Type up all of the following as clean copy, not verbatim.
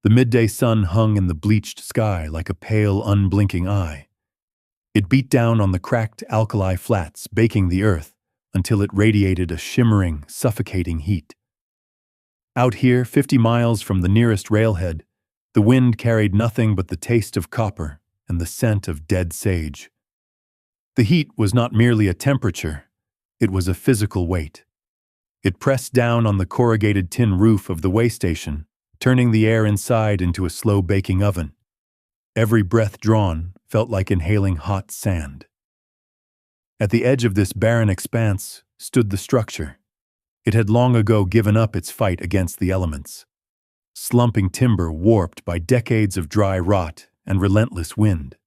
The midday sun hung in the bleached sky like a pale, unblinking eye. It beat down on the cracked alkali flats, baking the earth until it radiated a shimmering, suffocating heat. Out here, 50 miles from the nearest railhead, the wind carried nothing but the taste of copper and the scent of dead sage. The heat was not merely a temperature, it was a physical weight. It pressed down on the corrugated tin roof of the waystation, turning the air inside into a slow baking oven. Every breath drawn felt like inhaling hot sand. At the edge of this barren expanse stood the structure. It had long ago given up its fight against the elements. Slumping timber warped by decades of dry rot and relentless wind.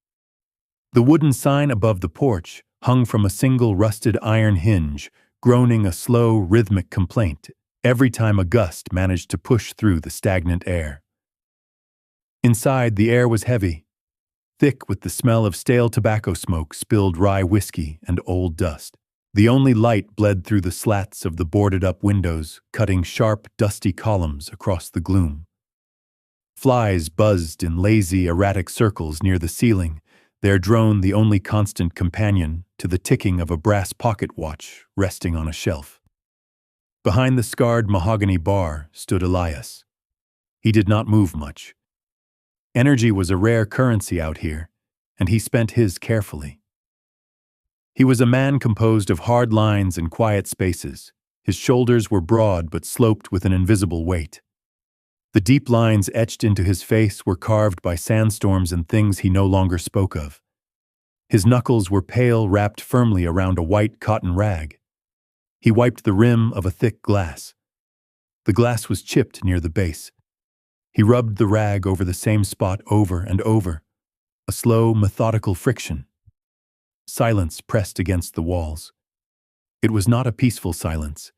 The wooden sign above the porch hung from a single rusted iron hinge, groaning a slow, rhythmic complaint every time a gust managed to push through the stagnant air. Inside, the air was heavy, thick with the smell of stale tobacco smoke, spilled rye whiskey, and old dust. The only light bled through the slats of the boarded-up windows, cutting sharp, dusty columns across the gloom. Flies buzzed in lazy, erratic circles near the ceiling, their drone the only constant companion to the ticking of a brass pocket watch resting on a shelf. Behind the scarred mahogany bar stood Elias. He did not move much. Energy was a rare currency out here, and he spent his carefully. He was a man composed of hard lines and quiet spaces. His shoulders were broad but sloped with an invisible weight. The deep lines etched into his face were carved by sandstorms and things he no longer spoke of. His knuckles were pale, wrapped firmly around a white cotton rag. He wiped the rim of a thick glass. The glass was chipped near the base. He rubbed the rag over the same spot over and over, a slow, methodical friction. Silence pressed against the walls. It was not a peaceful silence.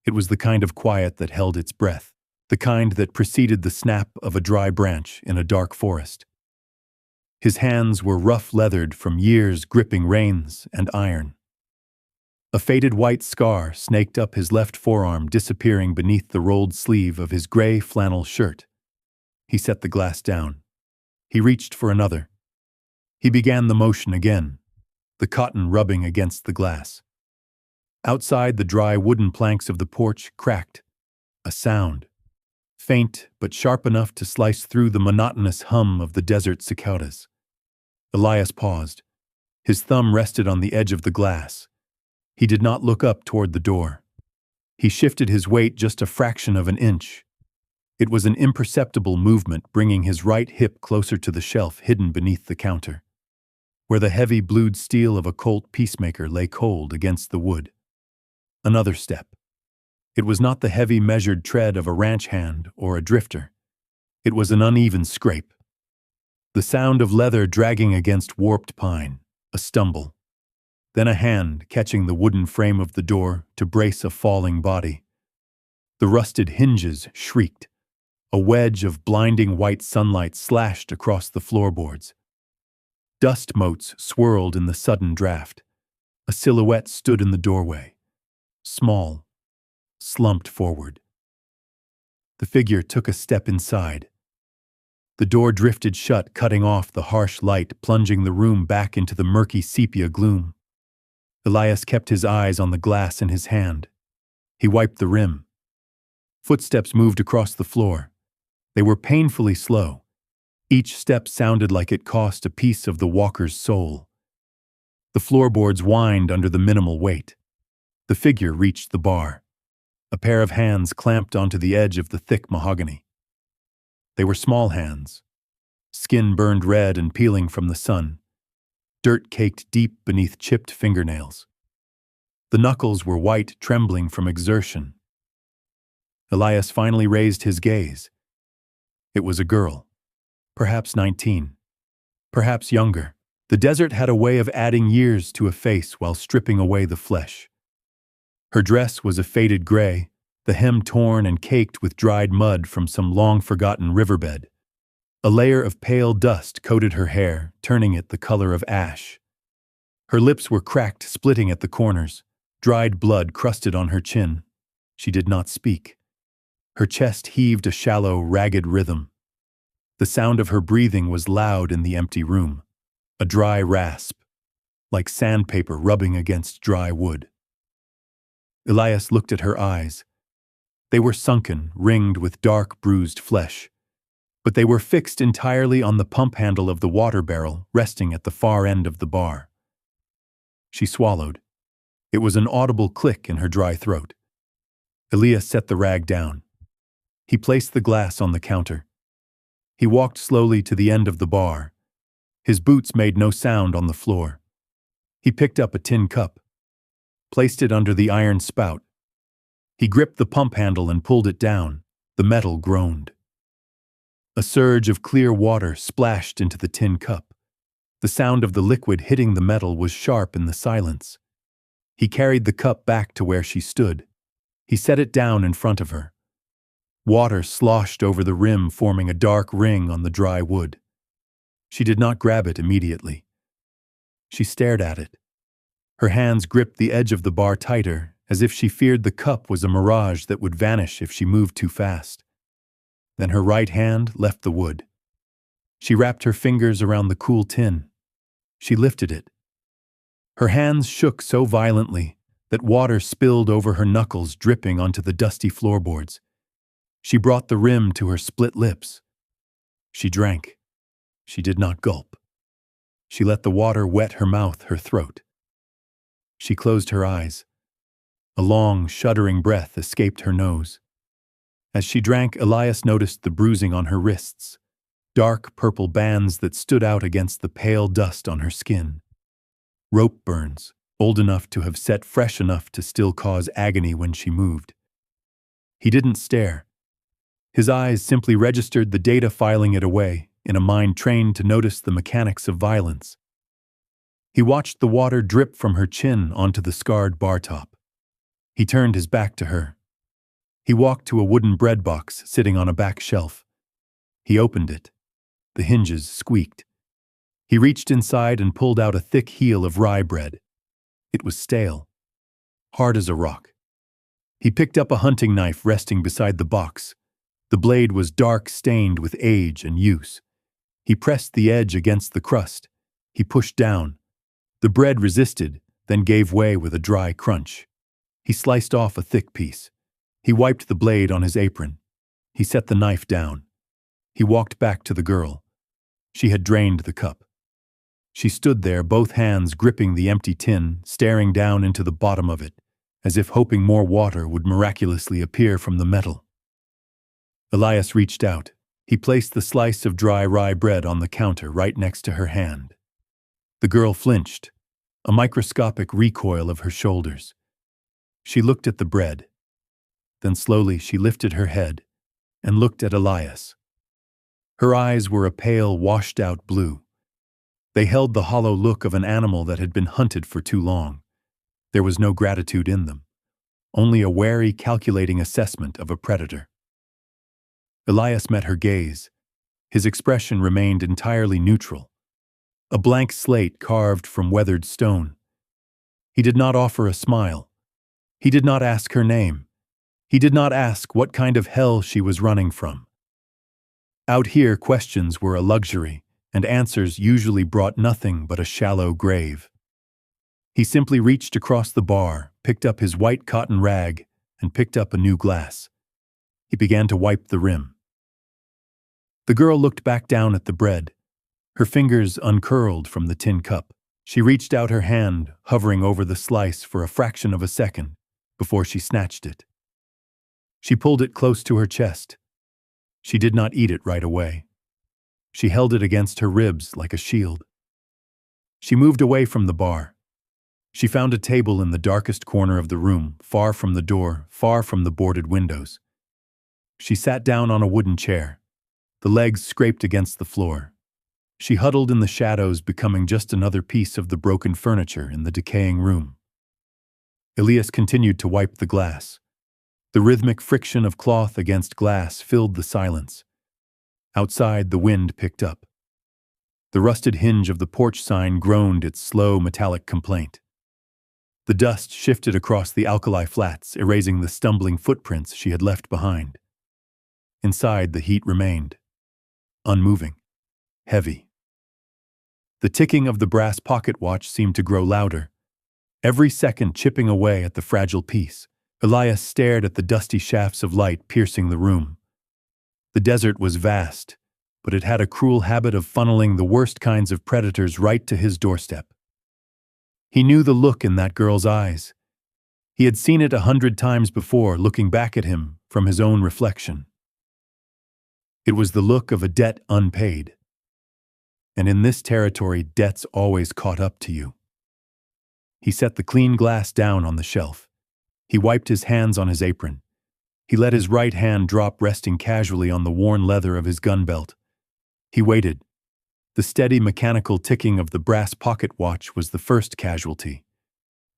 It was the kind of quiet that held its breath, the kind that preceded the snap of a dry branch in a dark forest. His hands were rough-leathered from years gripping reins and iron. A faded white scar snaked up his left forearm, disappearing beneath the rolled sleeve of his gray flannel shirt. He set the glass down. He reached for another. He began the motion again, the cotton rubbing against the glass. Outside, the dry wooden planks of the porch cracked. A sound, faint but sharp enough to slice through the monotonous hum of the desert cicadas. Elias paused. His thumb rested on the edge of the glass. He did not look up toward the door. He shifted his weight just a fraction of an inch. It was an imperceptible movement, bringing his right hip closer to the shelf hidden beneath the counter, where the heavy blued steel of a Colt peacemaker lay cold against the wood. Another step. It was not the heavy, measured tread of a ranch hand or a drifter. It was an uneven scrape. The sound of leather dragging against warped pine, a stumble. Then a hand catching the wooden frame of the door to brace a falling body. The rusted hinges shrieked. A wedge of blinding white sunlight slashed across the floorboards. Dust motes swirled in the sudden draft. A silhouette stood in the doorway. Small, slumped forward. The figure took a step inside. The door drifted shut, cutting off the harsh light, plunging the room back into the murky sepia gloom. Elias kept his eyes on the glass in his hand. He wiped the rim. Footsteps moved across the floor. They were painfully slow. Each step sounded like it cost a piece of the walker's soul. The floorboards whined under the minimal weight. The figure reached the bar. A pair of hands clamped onto the edge of the thick mahogany. They were small hands. Skin burned red and peeling from the sun. Dirt caked deep beneath chipped fingernails. The knuckles were white, trembling from exertion. Elias finally raised his gaze. It was a girl. Perhaps 19. Perhaps younger. The desert had a way of adding years to a face while stripping away the flesh. Her dress was a faded gray, the hem torn and caked with dried mud from some long-forgotten riverbed. A layer of pale dust coated her hair, turning it the color of ash. Her lips were cracked, splitting at the corners. Dried blood crusted on her chin. She did not speak. Her chest heaved a shallow, ragged rhythm. The sound of her breathing was loud in the empty room, a dry rasp, like sandpaper rubbing against dry wood. Elias looked at her eyes. They were sunken, ringed with dark, bruised flesh, but they were fixed entirely on the pump handle of the water barrel resting at the far end of the bar. She swallowed. It was an audible click in her dry throat. Elias set the rag down. He placed the glass on the counter. He walked slowly to the end of the bar. His boots made no sound on the floor. He picked up a tin cup, placed it under the iron spout. He gripped the pump handle and pulled it down. The metal groaned. A surge of clear water splashed into the tin cup. The sound of the liquid hitting the metal was sharp in the silence. He carried the cup back to where she stood. He set it down in front of her. Water sloshed over the rim, forming a dark ring on the dry wood. She did not grab it immediately. She stared at it. Her hands gripped the edge of the bar tighter, as if she feared the cup was a mirage that would vanish if she moved too fast. Then her right hand left the wood. She wrapped her fingers around the cool tin. She lifted it. Her hands shook so violently that water spilled over her knuckles, dripping onto the dusty floorboards. She brought the rim to her split lips. She drank. She did not gulp. She let the water wet her mouth, her throat. She closed her eyes. A long, shuddering breath escaped her nose. As she drank, Elias noticed the bruising on her wrists, dark purple bands that stood out against the pale dust on her skin. Rope burns, old enough to have set fresh enough to still cause agony when she moved. He didn't stare. His eyes simply registered the data, filing it away, in a mind trained to notice the mechanics of violence. He watched the water drip from her chin onto the scarred bar top. He turned his back to her. He walked to a wooden bread box sitting on a back shelf. He opened it. The hinges squeaked. He reached inside and pulled out a thick heel of rye bread. It was stale, hard as a rock. He picked up a hunting knife resting beside the box. The blade was dark, stained with age and use. He pressed the edge against the crust. He pushed down. The bread resisted, then gave way with a dry crunch. He sliced off a thick piece. He wiped the blade on his apron. He set the knife down. He walked back to the girl. She had drained the cup. She stood there, both hands gripping the empty tin, staring down into the bottom of it, as if hoping more water would miraculously appear from the metal. Elias reached out. He placed the slice of dry rye bread on the counter right next to her hand. The girl flinched, a microscopic recoil of her shoulders. She looked at the bread. Then slowly she lifted her head and looked at Elias. Her eyes were a pale, washed-out blue. They held the hollow look of an animal that had been hunted for too long. There was no gratitude in them, only a wary, calculating assessment of a predator. Elias met her gaze. His expression remained entirely neutral, a blank slate carved from weathered stone. He did not offer a smile. He did not ask her name. He did not ask what kind of hell she was running from. Out here, questions were a luxury, and answers usually brought nothing but a shallow grave. He simply reached across the bar, picked up his white cotton rag, and picked up a new glass. He began to wipe the rim. The girl looked back down at the bread. Her fingers uncurled from the tin cup. She reached out her hand, hovering over the slice for a fraction of a second, before she snatched it. She pulled it close to her chest. She did not eat it right away. She held it against her ribs like a shield. She moved away from the bar. She found a table in the darkest corner of the room, far from the door, far from the boarded windows. She sat down on a wooden chair. The legs scraped against the floor. She huddled in the shadows, becoming just another piece of the broken furniture in the decaying room. Elias continued to wipe the glass. The rhythmic friction of cloth against glass filled the silence. Outside, the wind picked up. The rusted hinge of the porch sign groaned its slow, metallic complaint. The dust shifted across the alkali flats, erasing the stumbling footprints she had left behind. Inside, the heat remained. unmoving, heavy. The ticking of the brass pocket watch seemed to grow louder, every second chipping away at the fragile piece. Elias stared at the dusty shafts of light piercing the room. The desert was vast, but it had a cruel habit of funneling the worst kinds of predators right to his doorstep. He knew the look in that girl's eyes. He had seen it 100 times before, looking back at him from his own reflection. It was the look of a debt unpaid. And in this territory, debts always caught up to you. He set the clean glass down on the shelf. He wiped his hands on his apron. He let his right hand drop, resting casually on the worn leather of his gun belt. He waited. The steady mechanical ticking of the brass pocket watch was the first casualty.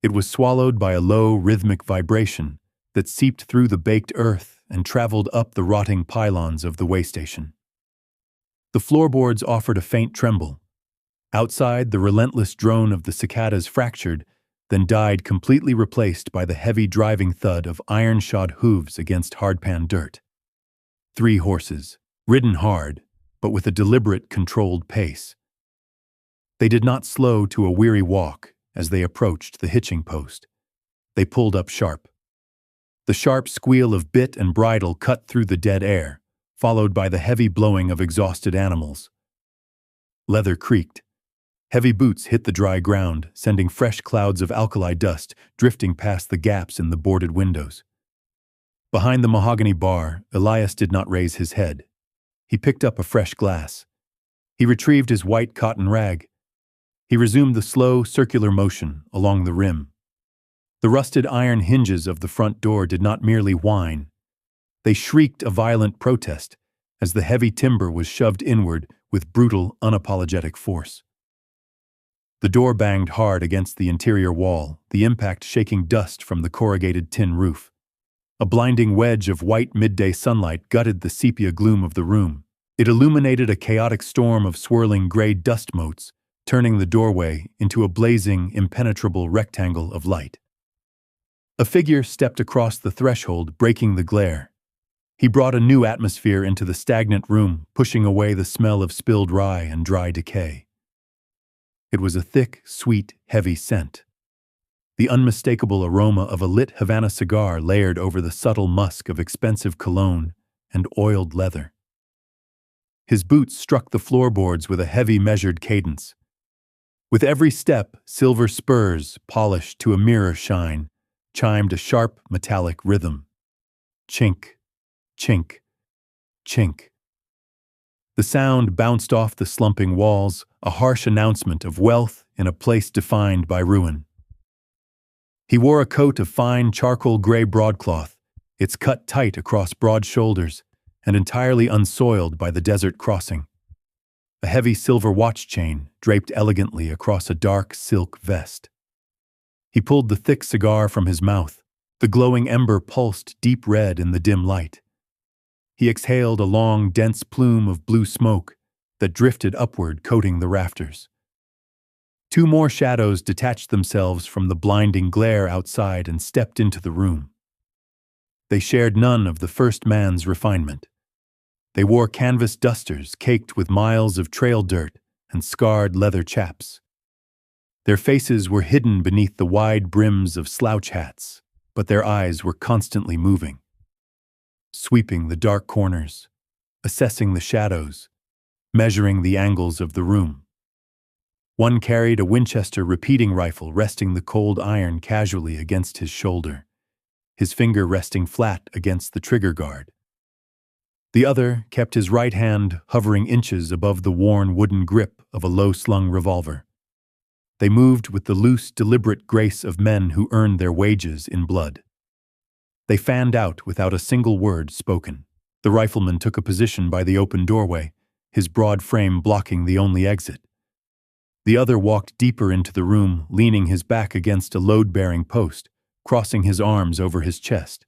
It was swallowed by a low, rhythmic vibration that seeped through the baked earth and traveled up the rotting pylons of the waystation. The floorboards offered a faint tremble. Outside, the relentless drone of the cicadas fractured, then died, completely replaced by the heavy driving thud of iron-shod hooves against hardpan dirt. 3 horses, ridden hard, but with a deliberate, controlled pace. They did not slow to a weary walk as they approached the hitching post. They pulled up sharp. The sharp squeal of bit and bridle cut through the dead air, followed by the heavy blowing of exhausted animals. Leather creaked. Heavy boots hit the dry ground, sending fresh clouds of alkali dust drifting past the gaps in the boarded windows. Behind the mahogany bar, Elias did not raise his head. He picked up a fresh glass. He retrieved his white cotton rag. He resumed the slow, circular motion along the rim. The rusted iron hinges of the front door did not merely whine. They shrieked a violent protest as the heavy timber was shoved inward with brutal, unapologetic force. The door banged hard against the interior wall, the impact shaking dust from the corrugated tin roof. A blinding wedge of white midday sunlight gutted the sepia gloom of the room. It illuminated a chaotic storm of swirling gray dust motes, turning the doorway into a blazing, impenetrable rectangle of light. A figure stepped across the threshold, breaking the glare. He brought a new atmosphere into the stagnant room, pushing away the smell of spilled rye and dry decay. It was a thick, sweet, heavy scent. The unmistakable aroma of a lit Havana cigar layered over the subtle musk of expensive cologne and oiled leather. His boots struck the floorboards with a heavy, measured cadence. With every step, silver spurs, polished to a mirror shine, chimed a sharp, metallic rhythm. Chink, chink, chink. The sound bounced off the slumping walls, a harsh announcement of wealth in a place defined by ruin. He wore a coat of fine charcoal gray broadcloth, its cut tight across broad shoulders and entirely unsoiled by the desert crossing. A heavy silver watch chain draped elegantly across a dark silk vest. He pulled the thick cigar from his mouth. The glowing ember pulsed deep red in the dim light. He exhaled a long, dense plume of blue smoke that drifted upward, coating the rafters. 2 more shadows detached themselves from the blinding glare outside and stepped into the room. They shared none of the first man's refinement. They wore canvas dusters caked with miles of trail dirt and scarred leather chaps. Their faces were hidden beneath the wide brims of slouch hats, but their eyes were constantly moving, sweeping the dark corners, assessing the shadows, measuring the angles of the room. One carried a Winchester repeating rifle, resting the cold iron casually against his shoulder, his finger resting flat against the trigger guard. The other kept his right hand hovering inches above the worn wooden grip of a low-slung revolver. They moved with the loose, deliberate grace of men who earned their wages in blood. They fanned out without a single word spoken. The rifleman took a position by the open doorway, his broad frame blocking the only exit. The other walked deeper into the room, leaning his back against a load-bearing post, crossing his arms over his chest.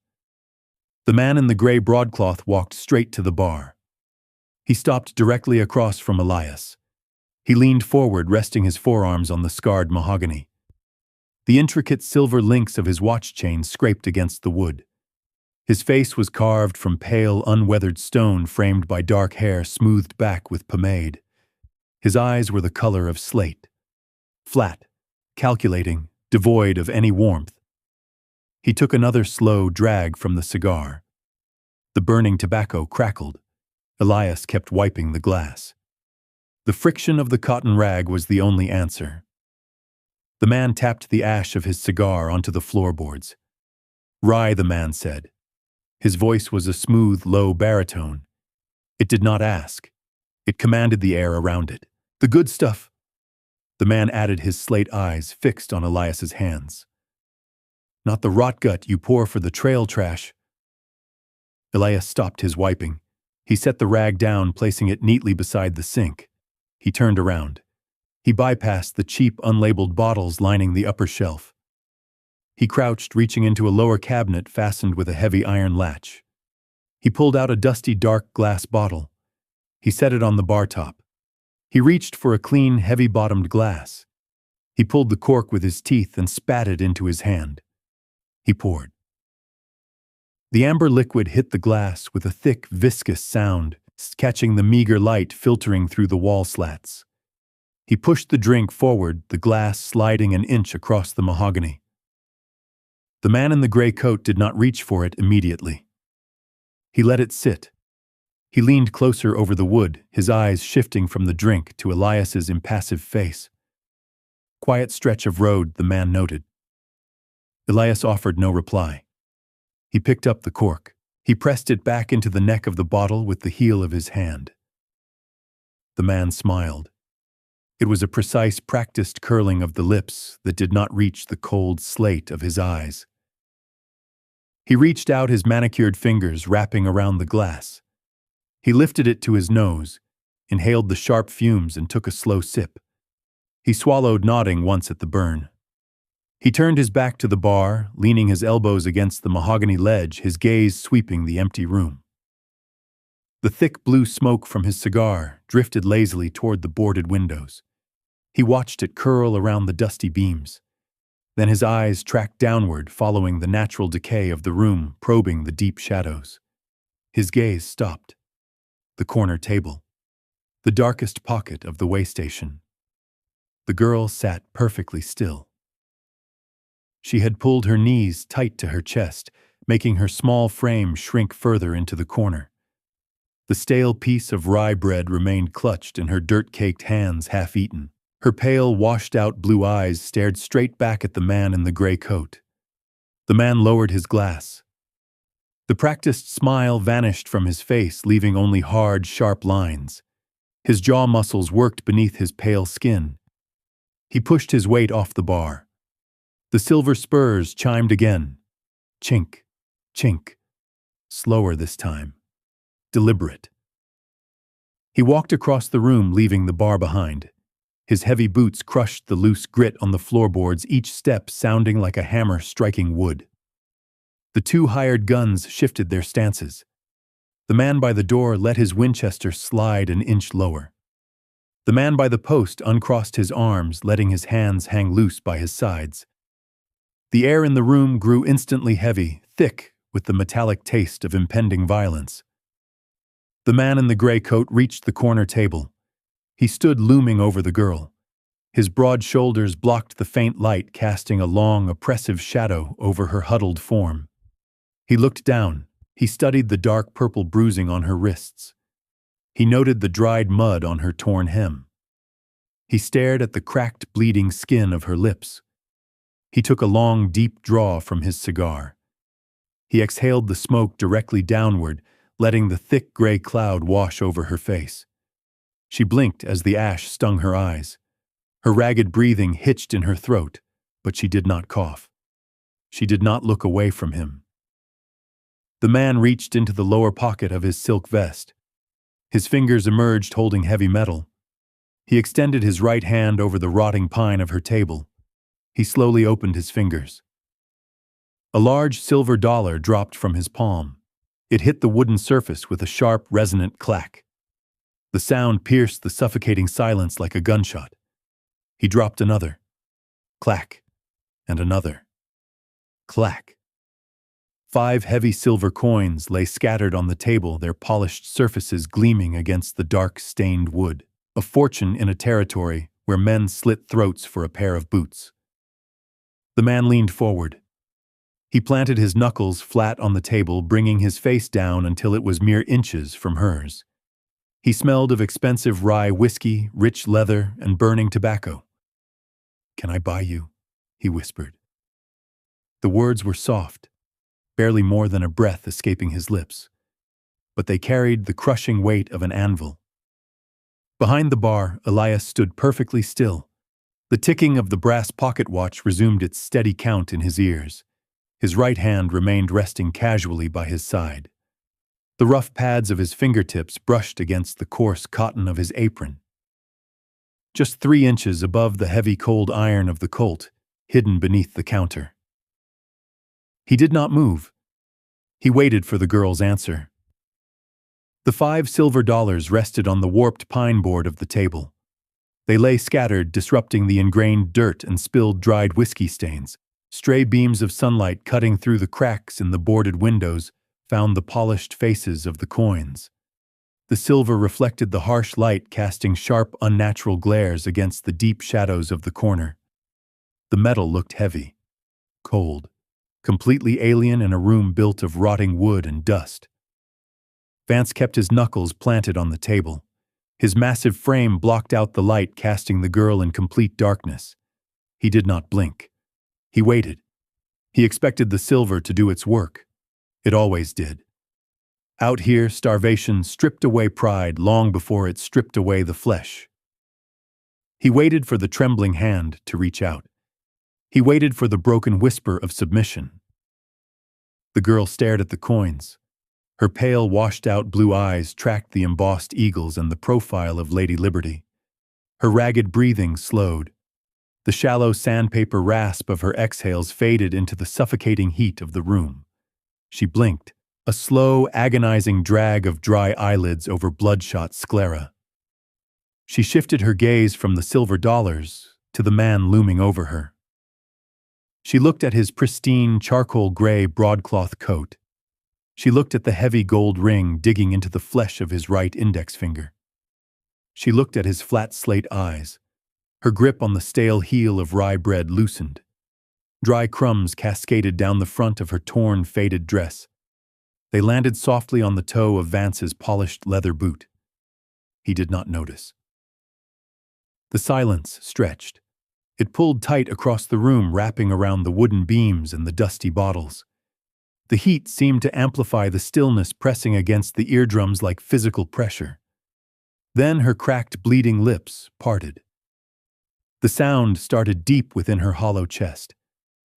The man in the gray broadcloth walked straight to the bar. He stopped directly across from Elias. He leaned forward, resting his forearms on the scarred mahogany. The intricate silver links of his watch chain scraped against the wood. His face was carved from pale, unweathered stone framed by dark hair smoothed back with pomade. His eyes were the color of slate. Flat, calculating, devoid of any warmth. He took another slow drag from the cigar. The burning tobacco crackled. Elias kept wiping the glass. The friction of the cotton rag was the only answer. The man tapped the ash of his cigar onto the floorboards. "Rye," the man said. His voice was a smooth, low baritone. It did not ask. It commanded the air around it. "The good stuff." The man added, his slate eyes fixed on Elias's hands. "Not the rot gut you pour for the trail trash." Elias stopped his wiping. He set the rag down, placing it neatly beside the sink. He turned around. He bypassed the cheap, unlabeled bottles lining the upper shelf. He crouched, reaching into a lower cabinet fastened with a heavy iron latch. He pulled out a dusty, dark glass bottle. He set it on the bar top. He reached for a clean, heavy-bottomed glass. He pulled the cork with his teeth and spat it into his hand. He poured. The amber liquid hit the glass with a thick, viscous sound, catching the meager light filtering through the wall slats. He pushed the drink forward, the glass sliding an inch across the mahogany. The man in the gray coat did not reach for it immediately. He let it sit. He leaned closer over the wood, his eyes shifting from the drink to Elias's impassive face. "Quiet stretch of road," the man noted. Elias offered no reply. He picked up the cork. He pressed it back into the neck of the bottle with the heel of his hand. The man smiled. It was a precise, practiced curling of the lips that did not reach the cold slate of his eyes. He reached out his manicured fingers, wrapping around the glass. He lifted it to his nose, inhaled the sharp fumes, and took a slow sip. He swallowed, nodding once at the burn. He turned his back to the bar, leaning his elbows against the mahogany ledge, his gaze sweeping the empty room. The thick blue smoke from his cigar drifted lazily toward the boarded windows. He watched it curl around the dusty beams. Then his eyes tracked downward, following the natural decay of the room, probing the deep shadows. His gaze stopped. The corner table. The darkest pocket of the waystation. The girl sat perfectly still. She had pulled her knees tight to her chest, making her small frame shrink further into the corner. The stale piece of rye bread remained clutched in her dirt-caked hands, half-eaten. Her pale, washed-out blue eyes stared straight back at the man in the gray coat. The man lowered his glass. The practiced smile vanished from his face, leaving only hard, sharp lines. His jaw muscles worked beneath his pale skin. He pushed his weight off the bar. The silver spurs chimed again. Chink, chink. Slower this time. Deliberate. He walked across the room, leaving the bar behind. His heavy boots crushed the loose grit on the floorboards, each step sounding like a hammer striking wood. The two hired guns shifted their stances. The man by the door let his Winchester slide an inch lower. The man by the post uncrossed his arms, letting his hands hang loose by his sides. The air in the room grew instantly heavy, thick with the metallic taste of impending violence. The man in the gray coat reached the corner table. He stood looming over the girl. His broad shoulders blocked the faint light, casting a long, oppressive shadow over her huddled form. He looked down. He studied the dark purple bruising on her wrists. He noted the dried mud on her torn hem. He stared at the cracked, bleeding skin of her lips. He took a long, deep draw from his cigar. He exhaled the smoke directly downward, letting the thick gray cloud wash over her face. She blinked as the ash stung her eyes. Her ragged breathing hitched in her throat, but she did not cough. She did not look away from him. The man reached into the lower pocket of his silk vest. His fingers emerged holding heavy metal. He extended his right hand over the rotting pine of her table. He slowly opened his fingers. A large silver dollar dropped from his palm. It hit the wooden surface with a sharp, resonant clack. The sound pierced the suffocating silence like a gunshot. He dropped another. Clack. And another. Clack. 5 heavy silver coins lay scattered on the table, their polished surfaces gleaming against the dark, stained wood. A fortune in a territory where men slit throats for a pair of boots. The man leaned forward. He planted his knuckles flat on the table, bringing his face down until it was mere inches from hers. He smelled of expensive rye whiskey, rich leather, and burning tobacco. "Can I buy you?" he whispered. The words were soft, barely more than a breath escaping his lips, but they carried the crushing weight of an anvil. Behind the bar, Elias stood perfectly still. The ticking of the brass pocket watch resumed its steady count in his ears. His right hand remained resting casually by his side. The rough pads of his fingertips brushed against the coarse cotton of his apron. Just 3 inches above the heavy cold iron of the Colt, hidden beneath the counter. He did not move. He waited for the girl's answer. The 5 silver dollars rested on the warped pine board of the table. They lay scattered, disrupting the ingrained dirt and spilled dried whiskey stains. Stray beams of sunlight cutting through the cracks in the boarded windows found the polished faces of the coins. The silver reflected the harsh light, casting sharp, unnatural glares against the deep shadows of the corner. The metal looked heavy, cold, completely alien in a room built of rotting wood and dust. Vance kept his knuckles planted on the table. His massive frame blocked out the light, casting the girl in complete darkness. He did not blink. He waited. He expected the silver to do its work. It always did. Out here, starvation stripped away pride long before it stripped away the flesh. He waited for the trembling hand to reach out. He waited for the broken whisper of submission. The girl stared at the coins. Her pale, washed-out blue eyes tracked the embossed eagles and the profile of Lady Liberty. Her ragged breathing slowed. The shallow sandpaper rasp of her exhales faded into the suffocating heat of the room. She blinked, a slow, agonizing drag of dry eyelids over bloodshot sclera. She shifted her gaze from the silver dollars to the man looming over her. She looked at his pristine, charcoal-gray broadcloth coat. She looked at the heavy gold ring digging into the flesh of his right index finger. She looked at his flat slate eyes. Her grip on the stale heel of rye bread loosened. Dry crumbs cascaded down the front of her torn, faded dress. They landed softly on the toe of Vance's polished leather boot. He did not notice. The silence stretched. It pulled tight across the room, wrapping around the wooden beams and the dusty bottles. The heat seemed to amplify the stillness, pressing against the eardrums like physical pressure. Then her cracked, bleeding lips parted. The sound started deep within her hollow chest.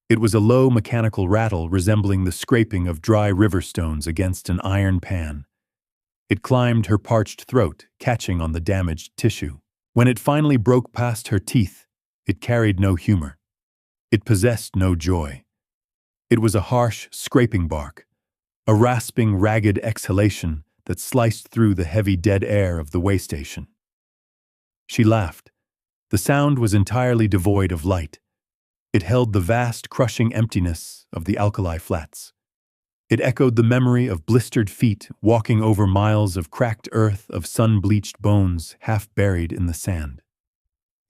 It was a low mechanical rattle resembling the scraping of dry river stones against an iron pan. It climbed her parched throat, catching on the damaged tissue. When it finally broke past her teeth, it carried no humor. It possessed no joy. It was a harsh, scraping bark, a rasping, ragged exhalation that sliced through the heavy dead air of the waystation. She laughed. The sound was entirely devoid of light. It held the vast, crushing emptiness of the alkali flats. It echoed the memory of blistered feet walking over miles of cracked earth, of sun-bleached bones half buried in the sand.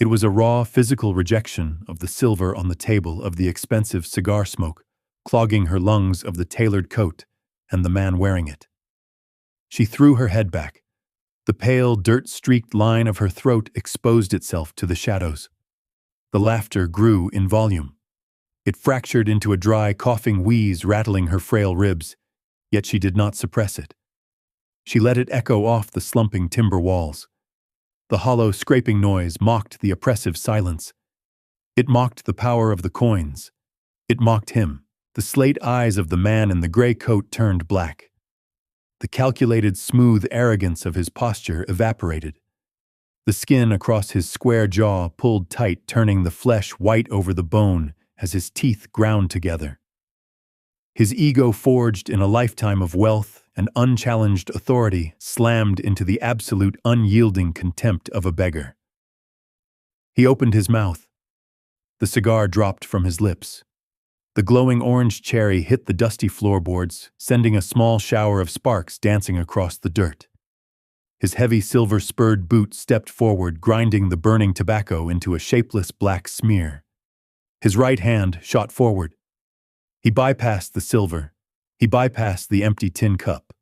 It was a raw, physical rejection of the silver on the table, of the expensive cigar smoke, clogging her lungs, of the tailored coat and the man wearing it. She threw her head back. The pale, dirt-streaked line of her throat exposed itself to the shadows. The laughter grew in volume. It fractured into a dry, coughing wheeze, rattling her frail ribs, yet she did not suppress it. She let it echo off the slumping timber walls. The hollow, scraping noise mocked the oppressive silence. It mocked the power of the coins. It mocked him. The slate eyes of the man in the gray coat turned black. The calculated, smooth arrogance of his posture evaporated. The skin across his square jaw pulled tight, turning the flesh white over the bone as his teeth ground together. His ego, forged in a lifetime of wealth and unchallenged authority, slammed into the absolute, unyielding contempt of a beggar. He opened his mouth. The cigar dropped from his lips. The glowing orange cherry hit the dusty floorboards, sending a small shower of sparks dancing across the dirt. His heavy silver-spurred boot stepped forward, grinding the burning tobacco into a shapeless black smear. His right hand shot forward. He bypassed the silver. He bypassed the empty tin cup.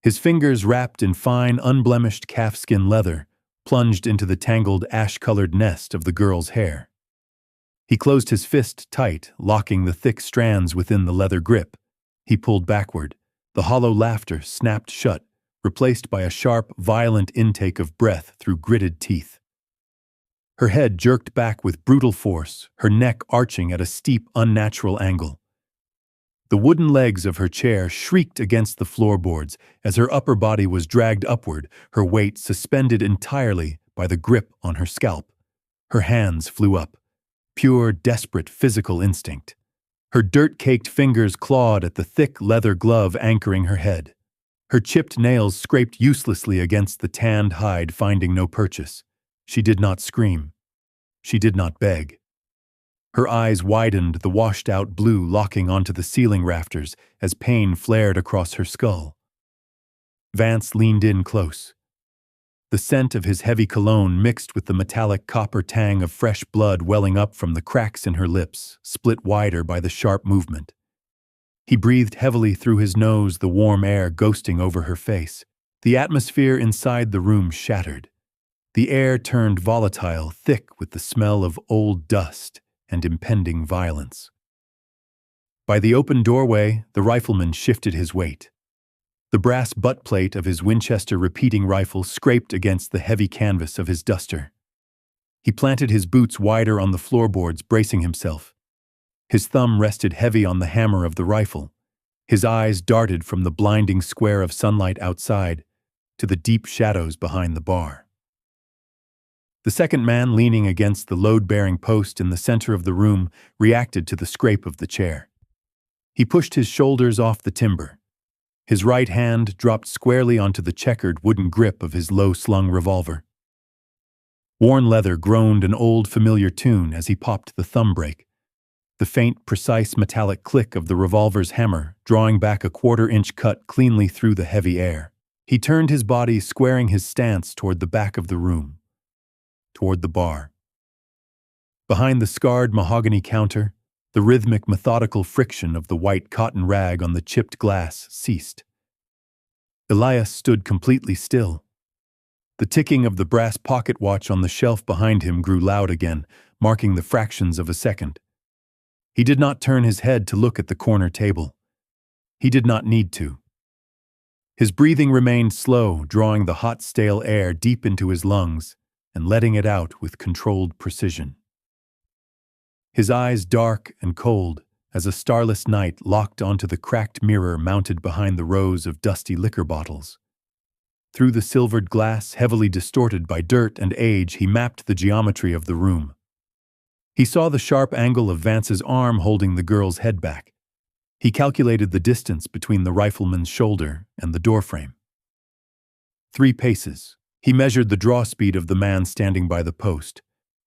His fingers, wrapped in fine, unblemished calfskin leather, plunged into the tangled, ash-colored nest of the girl's hair. He closed his fist tight, locking the thick strands within the leather grip. He pulled backward. The hollow laughter snapped shut, replaced by a sharp, violent intake of breath through gritted teeth. Her head jerked back with brutal force, her neck arching at a steep, unnatural angle. The wooden legs of her chair shrieked against the floorboards as her upper body was dragged upward, her weight suspended entirely by the grip on her scalp. Her hands flew up. Pure, desperate physical instinct. Her dirt-caked fingers clawed at the thick leather glove anchoring her head. Her chipped nails scraped uselessly against the tanned hide, finding no purchase. She did not scream. She did not beg. Her eyes widened, the washed-out blue locking onto the ceiling rafters as pain flared across her skull. Vance leaned in close. The scent of his heavy cologne mixed with the metallic copper tang of fresh blood welling up from the cracks in her lips, split wider by the sharp movement. He breathed heavily through his nose, the warm air ghosting over her face. The atmosphere inside the room shattered. The air turned volatile, thick with the smell of old dust and impending violence. By the open doorway, the rifleman shifted his weight. The brass butt plate of his Winchester repeating rifle scraped against the heavy canvas of his duster. He planted his boots wider on the floorboards, bracing himself. His thumb rested heavy on the hammer of the rifle. His eyes darted from the blinding square of sunlight outside to the deep shadows behind the bar. The second man, leaning against the load-bearing post in the center of the room, reacted to the scrape of the chair. He pushed his shoulders off the timber. His right hand dropped squarely onto the checkered wooden grip of his low-slung revolver. Worn leather groaned an old familiar tune as he popped the thumb brake. The faint, precise metallic click of the revolver's hammer, drawing back a quarter-inch cut cleanly through the heavy air. He turned his body, squaring his stance toward the back of the room, toward the bar. Behind the scarred mahogany counter, the rhythmic, methodical friction of the white cotton rag on the chipped glass ceased. Elias stood completely still. The ticking of the brass pocket watch on the shelf behind him grew loud again, marking the fractions of a second. He did not turn his head to look at the corner table. He did not need to. His breathing remained slow, drawing the hot, stale air deep into his lungs and letting it out with controlled precision. His eyes dark and cold as a starless night locked onto the cracked mirror mounted behind the rows of dusty liquor bottles. Through the silvered glass, heavily distorted by dirt and age, he mapped the geometry of the room. He saw the sharp angle of Vance's arm holding the girl's head back. He calculated the distance between the rifleman's shoulder and the doorframe. 3 paces. He measured the draw speed of the man standing by the post,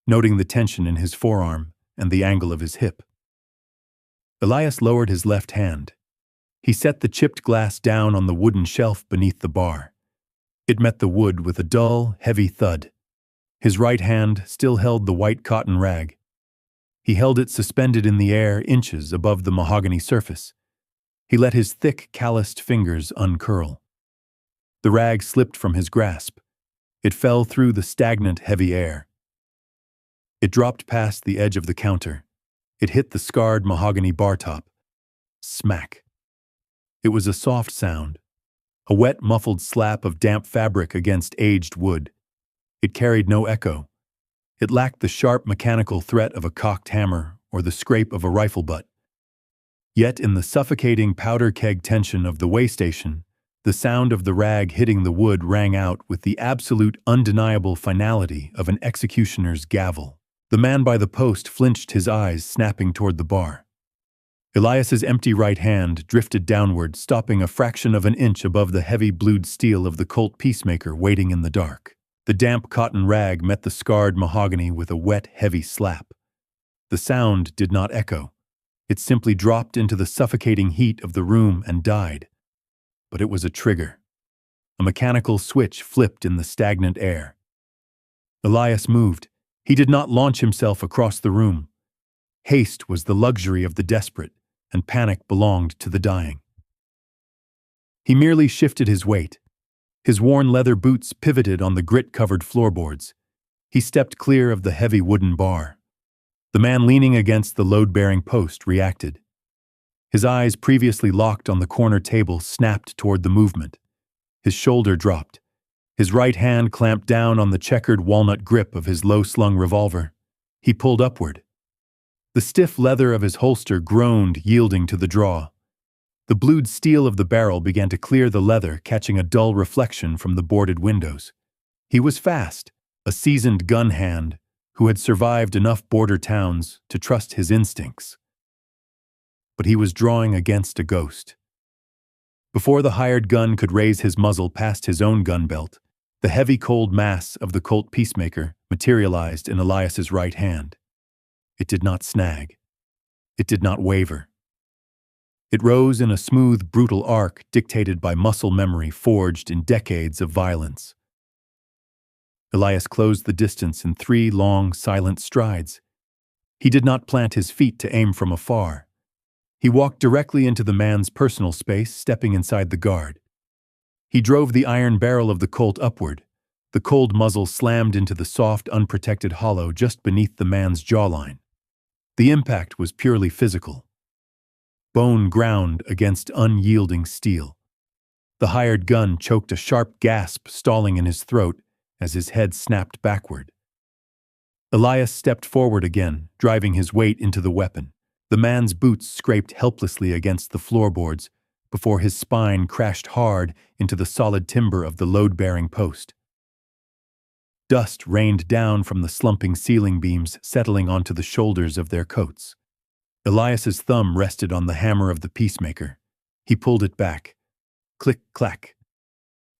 noting the tension in his forearm and the angle of his hip. Elias lowered his left hand. He set the chipped glass down on the wooden shelf beneath the bar. It met the wood with a dull, heavy thud. His right hand still held the white cotton rag. He held it suspended in the air, inches above the mahogany surface. He let his thick, calloused fingers uncurl. The rag slipped from his grasp. It fell through the stagnant, heavy air. It dropped past the edge of the counter. It hit the scarred mahogany bar top. Smack. It was a soft sound, a wet, muffled slap of damp fabric against aged wood. It carried no echo. It lacked the sharp mechanical threat of a cocked hammer or the scrape of a rifle butt. Yet in the suffocating powder keg tension of the waystation, the sound of the rag hitting the wood rang out with the absolute, undeniable finality of an executioner's gavel. The man by the post flinched, his eyes snapping toward the bar. Elias's empty right hand drifted downward, stopping a fraction of an inch above the heavy blued steel of the Colt peacemaker waiting in the dark. The damp cotton rag met the scarred mahogany with a wet, heavy slap. The sound did not echo. It simply dropped into the suffocating heat of the room and died. But it was a trigger. A mechanical switch flipped in the stagnant air. Elias moved. He did not launch himself across the room. Haste was the luxury of the desperate, and panic belonged to the dying. He merely shifted his weight. His worn leather boots pivoted on the grit-covered floorboards. He stepped clear of the heavy wooden bar. The man leaning against the load-bearing post reacted. His eyes, previously locked on the corner table, snapped toward the movement. His shoulder dropped. His right hand clamped down on the checkered walnut grip of his low-slung revolver. He pulled upward. The stiff leather of his holster groaned, yielding to the draw. The blued steel of the barrel began to clear the leather, catching a dull reflection from the boarded windows. He was fast, a seasoned gun hand who had survived enough border towns to trust his instincts. But he was drawing against a ghost. Before the hired gun could raise his muzzle past his own gun belt, the heavy cold mass of the Colt Peacemaker materialized in Elias's right hand. It did not snag. It did not waver. It rose in a smooth, brutal arc dictated by muscle memory forged in decades of violence. Elias closed the distance in 3 long, silent strides. He did not plant his feet to aim from afar. He walked directly into the man's personal space, stepping inside the guard. He drove the iron barrel of the Colt upward. The cold muzzle slammed into the soft, unprotected hollow just beneath the man's jawline. The impact was purely physical. Bone ground against unyielding steel. The hired gun choked a sharp gasp, stalling in his throat as his head snapped backward. Elias stepped forward again, driving his weight into the weapon. The man's boots scraped helplessly against the floorboards before his spine crashed hard into the solid timber of the load-bearing post. Dust rained down from the slumping ceiling beams, settling onto the shoulders of their coats. Elias's thumb rested on the hammer of the Peacemaker. He pulled it back. Click-clack.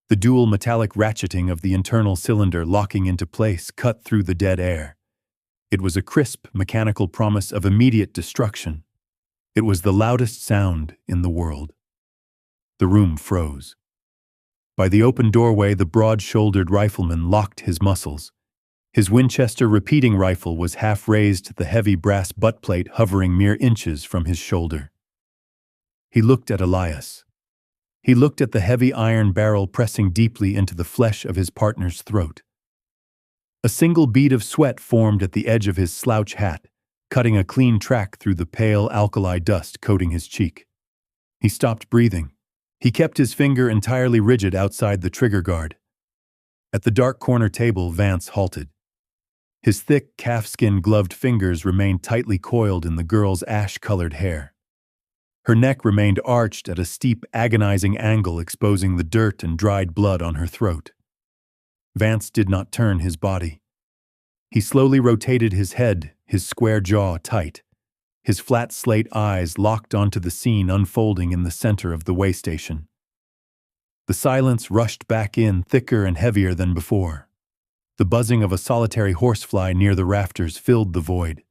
The dual metallic ratcheting of the internal cylinder locking into place cut through the dead air. It was a crisp, mechanical promise of immediate destruction. It was the loudest sound in the world. The room froze. By the open doorway, the broad-shouldered rifleman locked his muscles. His Winchester repeating rifle was half raised, the heavy brass buttplate hovering mere inches from his shoulder. He looked at Elias. He looked at the heavy iron barrel pressing deeply into the flesh of his partner's throat. A single bead of sweat formed at the edge of his slouch hat, cutting a clean track through the pale alkali dust coating his cheek. He stopped breathing. He kept his finger entirely rigid outside the trigger guard. At the dark corner table, Vance halted. His thick, calfskin-gloved fingers remained tightly coiled in the girl's ash-colored hair. Her neck remained arched at a steep, agonizing angle, exposing the dirt and dried blood on her throat. Vance did not turn his body. He slowly rotated his head, his square jaw tight. His flat slate eyes locked onto the scene unfolding in the center of the waystation. The silence rushed back in, thicker and heavier than before. The buzzing of a solitary horsefly near the rafters filled the void.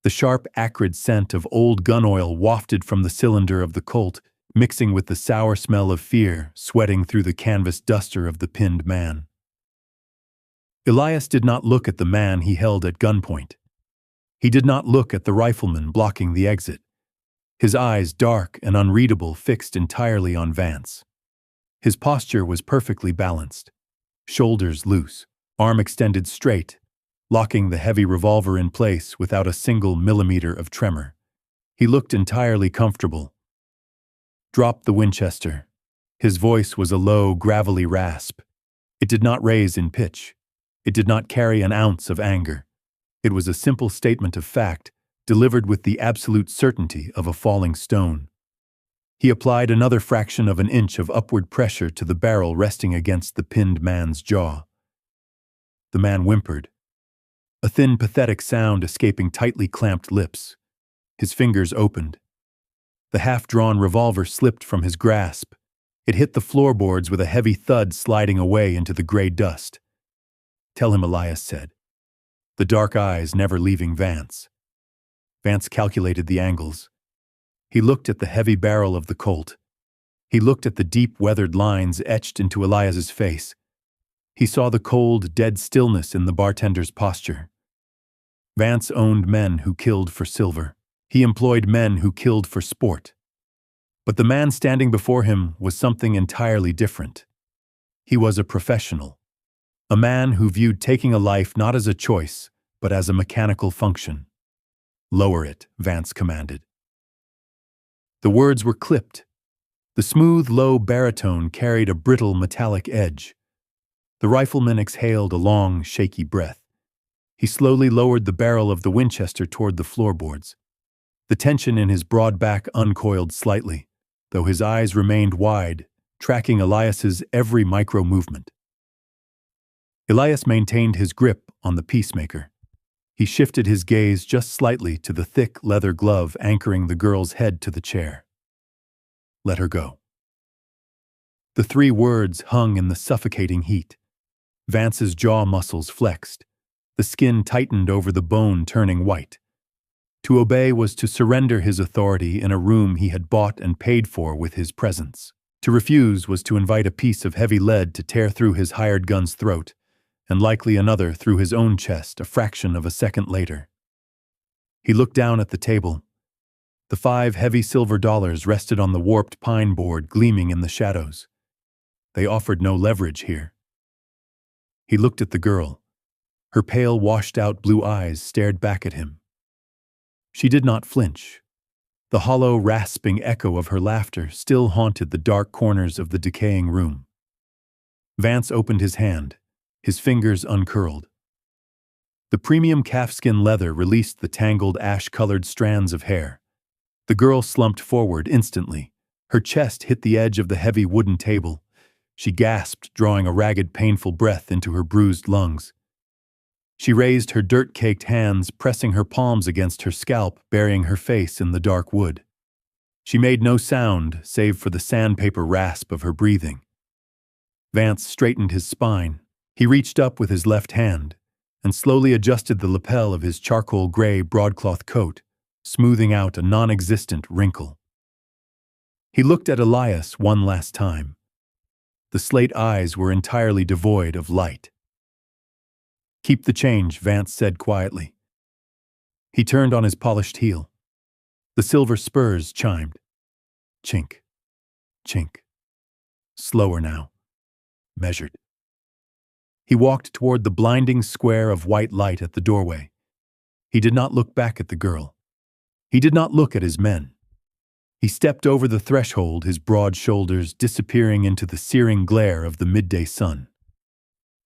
The sharp, acrid scent of old gun oil wafted from the cylinder of the Colt, mixing with the sour smell of fear, sweating through the canvas duster of the pinned man. Elias did not look at the man he held at gunpoint. He did not look at the rifleman blocking the exit. His eyes, dark and unreadable, fixed entirely on Vance. His posture was perfectly balanced. Shoulders loose, arm extended straight, locking the heavy revolver in place without a single millimeter of tremor. He looked entirely comfortable. "Drop the Winchester." His voice was a low, gravelly rasp. It did not raise in pitch. It did not carry an ounce of anger. It was a simple statement of fact, delivered with the absolute certainty of a falling stone. He applied another fraction of an inch of upward pressure to the barrel resting against the pinned man's jaw. The man whimpered, a thin, pathetic sound escaping tightly clamped lips. His fingers opened. The half-drawn revolver slipped from his grasp. It hit the floorboards with a heavy thud, sliding away into the gray dust. "Tell him," Elias said, the dark eyes never leaving Vance. Vance calculated the angles. He looked at the heavy barrel of the Colt. He looked at the deep weathered lines etched into Elias's face. He saw the cold, dead stillness in the bartender's posture. Vance owned men who killed for silver. He employed men who killed for sport. But the man standing before him was something entirely different. He was a professional. A man who viewed taking a life not as a choice, but as a mechanical function. "Lower it," Vance commanded. The words were clipped. The smooth, low baritone carried a brittle, metallic edge. The rifleman exhaled a long, shaky breath. He slowly lowered the barrel of the Winchester toward the floorboards. The tension in his broad back uncoiled slightly, though his eyes remained wide, tracking Elias's every micro-movement. Elias maintained his grip on the peacemaker. He shifted his gaze just slightly to the thick leather glove anchoring the girl's head to the chair. "Let her go." The three words hung in the suffocating heat. Vance's jaw muscles flexed. The skin tightened over the bone, turning white. To obey was to surrender his authority in a room he had bought and paid for with his presence. To refuse was to invite a piece of heavy lead to tear through his hired gun's throat, and likely another through his own chest a fraction of a second later. He looked down at the table. The 5 heavy silver dollars rested on the warped pine board, gleaming in the shadows. They offered no leverage here. He looked at the girl. Her pale, washed-out blue eyes stared back at him. She did not flinch. The hollow, rasping echo of her laughter still haunted the dark corners of the decaying room. Vance opened his hand, his fingers uncurled. The premium calfskin leather released the tangled, ash-colored strands of hair. The girl slumped forward instantly. Her chest hit the edge of the heavy wooden table. She gasped, drawing a ragged, painful breath into her bruised lungs. She raised her dirt-caked hands, pressing her palms against her scalp, burying her face in the dark wood. She made no sound, save for the sandpaper rasp of her breathing. Vance straightened his spine. He reached up with his left hand and slowly adjusted the lapel of his charcoal-gray broadcloth coat, smoothing out a non-existent wrinkle. He looked at Elias one last time. The slate eyes were entirely devoid of light. "Keep the change," Vance said quietly. He turned on his polished heel. The silver spurs chimed. Chink. Chink. Slower now. Measured. He walked toward the blinding square of white light at the doorway. He did not look back at the girl. He did not look at his men. He stepped over the threshold, his broad shoulders disappearing into the searing glare of the midday sun.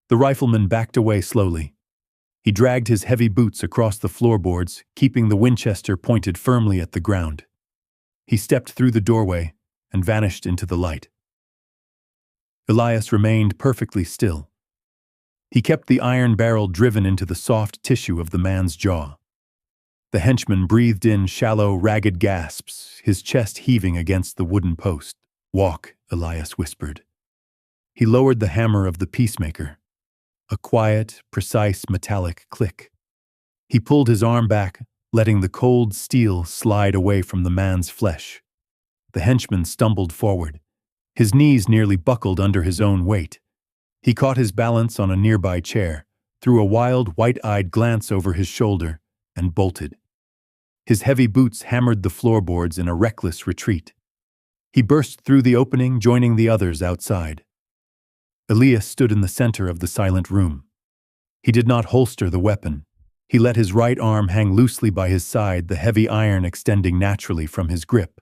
The rifleman backed away slowly. He dragged his heavy boots across the floorboards, keeping the Winchester pointed firmly at the ground. He stepped through the doorway and vanished into the light. Elias remained perfectly still. He kept the iron barrel driven into the soft tissue of the man's jaw. The henchman breathed in shallow, ragged gasps, his chest heaving against the wooden post. "Walk," Elias whispered. He lowered the hammer of the peacemaker. A quiet, precise metallic click. He pulled his arm back, letting the cold steel slide away from the man's flesh. The henchman stumbled forward. His knees nearly buckled under his own weight. He caught his balance on a nearby chair, threw a wild, white-eyed glance over his shoulder, and bolted. His heavy boots hammered the floorboards in a reckless retreat. He burst through the opening, joining the others outside. Elias stood in the center of the silent room. He did not holster the weapon. He let his right arm hang loosely by his side, the heavy iron extending naturally from his grip.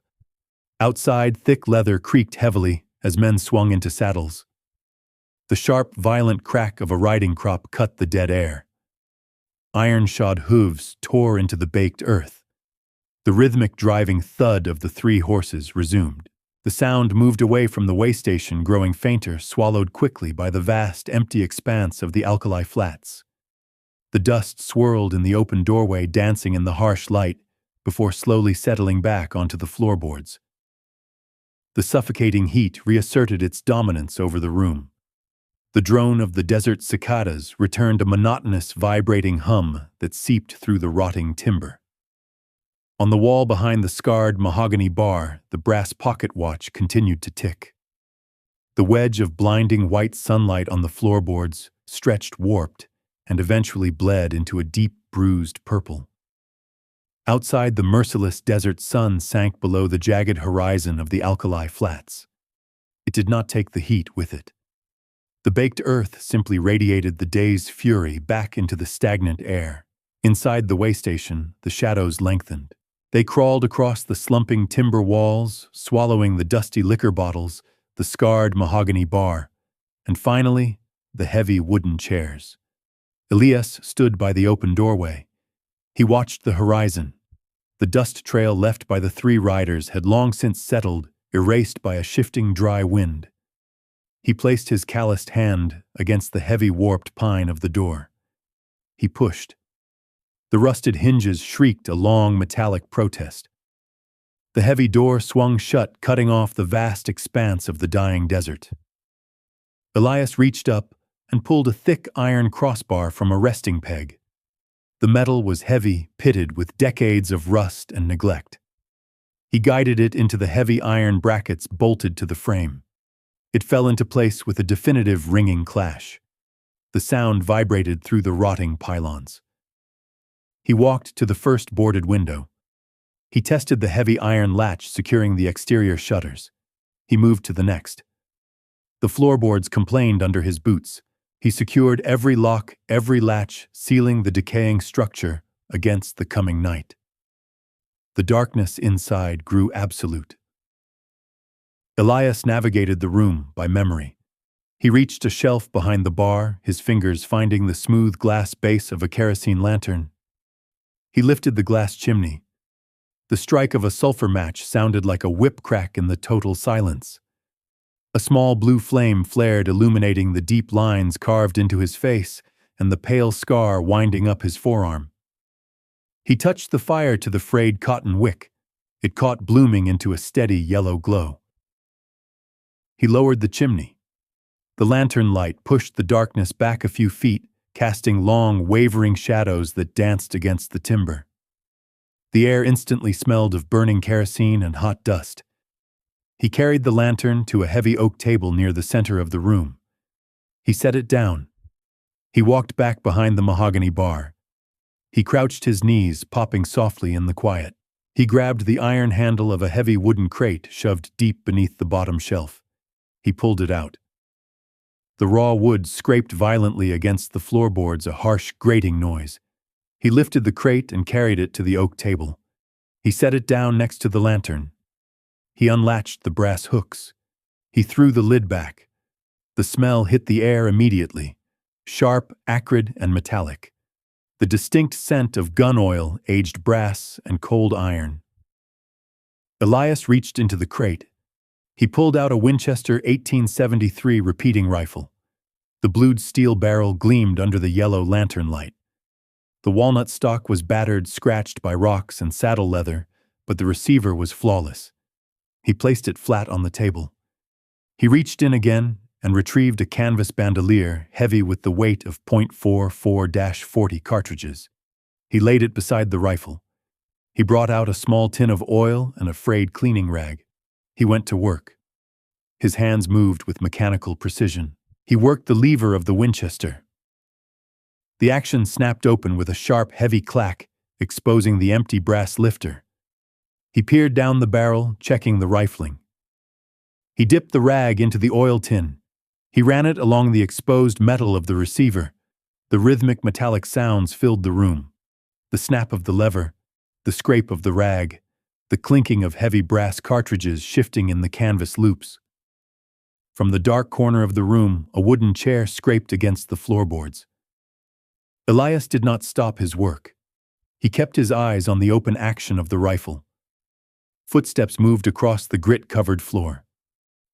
Outside, thick leather creaked heavily as men swung into saddles. The sharp, violent crack of a riding crop cut the dead air. Iron-shod hooves tore into the baked earth. The rhythmic driving thud of the 3 horses resumed. The sound moved away from the waystation, growing fainter, swallowed quickly by the vast, empty expanse of the alkali flats. The dust swirled in the open doorway, dancing in the harsh light, before slowly settling back onto the floorboards. The suffocating heat reasserted its dominance over the room. The drone of the desert cicadas returned a monotonous, vibrating hum that seeped through the rotting timber. On the wall behind the scarred mahogany bar, the brass pocket watch continued to tick. The wedge of blinding white sunlight on the floorboards stretched warped and eventually bled into a deep bruised purple. Outside, the merciless desert sun sank below the jagged horizon of the alkali flats. It did not take the heat with it. The baked earth simply radiated the day's fury back into the stagnant air. Inside the waystation, the shadows lengthened. They crawled across the slumping timber walls, swallowing the dusty liquor bottles, the scarred mahogany bar, and finally, the heavy wooden chairs. Elias stood by the open doorway. He watched the horizon. The dust trail left by the three riders had long since settled, erased by a shifting dry wind. He placed his calloused hand against the heavy warped pine of the door. He pushed. The rusted hinges shrieked a long metallic protest. The heavy door swung shut, cutting off the vast expanse of the dying desert. Elias reached up and pulled a thick iron crossbar from a resting peg. The metal was heavy, pitted with decades of rust and neglect. He guided it into the heavy iron brackets bolted to the frame. It fell into place with a definitive ringing clash. The sound vibrated through the rotting pylons. He walked to the first boarded window. He tested the heavy iron latch securing the exterior shutters. He moved to the next. The floorboards complained under his boots. He secured every lock, every latch, sealing the decaying structure against the coming night. The darkness inside grew absolute. Elias navigated the room by memory. He reached a shelf behind the bar, his fingers finding the smooth glass base of a kerosene lantern. He lifted the glass chimney. The strike of a sulfur match sounded like a whip crack in the total silence. A small blue flame flared, illuminating the deep lines carved into his face and the pale scar winding up his forearm. He touched the fire to the frayed cotton wick. It caught, blooming into a steady yellow glow. He lowered the chimney. The lantern light pushed the darkness back a few feet, casting long, wavering shadows that danced against the timber. The air instantly smelled of burning kerosene and hot dust. He carried the lantern to a heavy oak table near the center of the room. He set it down. He walked back behind the mahogany bar. He crouched his knees, popping softly in the quiet. He grabbed the iron handle of a heavy wooden crate shoved deep beneath the bottom shelf. He pulled it out. The raw wood scraped violently against the floorboards, a harsh, grating noise. He lifted the crate and carried it to the oak table. He set it down next to the lantern. He unlatched the brass hooks. He threw the lid back. The smell hit the air immediately, sharp, acrid, and metallic. The distinct scent of gun oil, aged brass, and cold iron. Elias reached into the crate. He pulled out a Winchester 1873 repeating rifle. The blued steel barrel gleamed under the yellow lantern light. The walnut stock was battered, scratched by rocks and saddle leather, but the receiver was flawless. He placed it flat on the table. He reached in again and retrieved a canvas bandolier heavy with the weight of .44-40 cartridges. He laid it beside the rifle. He brought out a small tin of oil and a frayed cleaning rag. He went to work. His hands moved with mechanical precision. He worked the lever of the Winchester. The action snapped open with a sharp, heavy clack, exposing the empty brass lifter. He peered down the barrel, checking the rifling. He dipped the rag into the oil tin. He ran it along the exposed metal of the receiver. The rhythmic metallic sounds filled the room. The snap of the lever, the scrape of the rag, the clinking of heavy brass cartridges shifting in the canvas loops. From the dark corner of the room, a wooden chair scraped against the floorboards. Elias did not stop his work. He kept his eyes on the open action of the rifle. Footsteps moved across the grit-covered floor.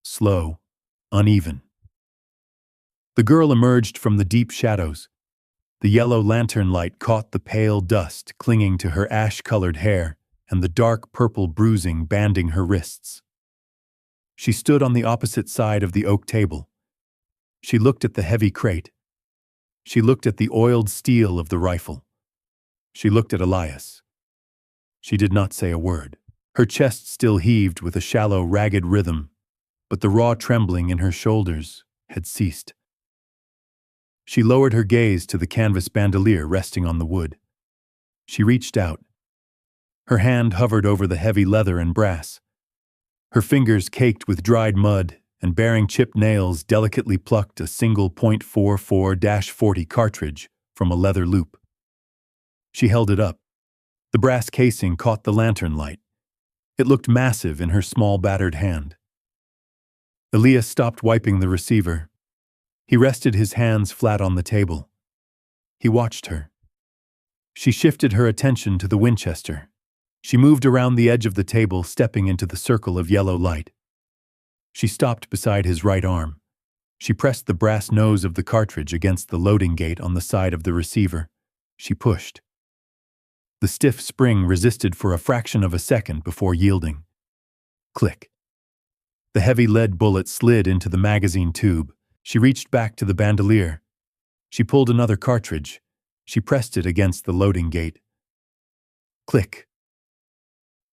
Slow, uneven. The girl emerged from the deep shadows. The yellow lantern light caught the pale dust clinging to her ash-colored hair and the dark purple bruising banding her wrists. She stood on the opposite side of the oak table. She looked at the heavy crate. She looked at the oiled steel of the rifle. She looked at Elias. She did not say a word. Her chest still heaved with a shallow, ragged rhythm, but the raw trembling in her shoulders had ceased. She lowered her gaze to the canvas bandolier resting on the wood. She reached out. Her hand hovered over the heavy leather and brass. Her fingers caked with dried mud and bearing chipped nails delicately plucked a single .44-40 cartridge from a leather loop. She held it up. The brass casing caught the lantern light. It looked massive in her small battered hand. Elias stopped wiping the receiver. He rested his hands flat on the table. He watched her. She shifted her attention to the Winchester. She moved around the edge of the table, stepping into the circle of yellow light. She stopped beside his right arm. She pressed the brass nose of the cartridge against the loading gate on the side of the receiver. She pushed. The stiff spring resisted for a fraction of a second before yielding. Click. The heavy lead bullet slid into the magazine tube. She reached back to the bandolier. She pulled another cartridge. She pressed it against the loading gate. Click.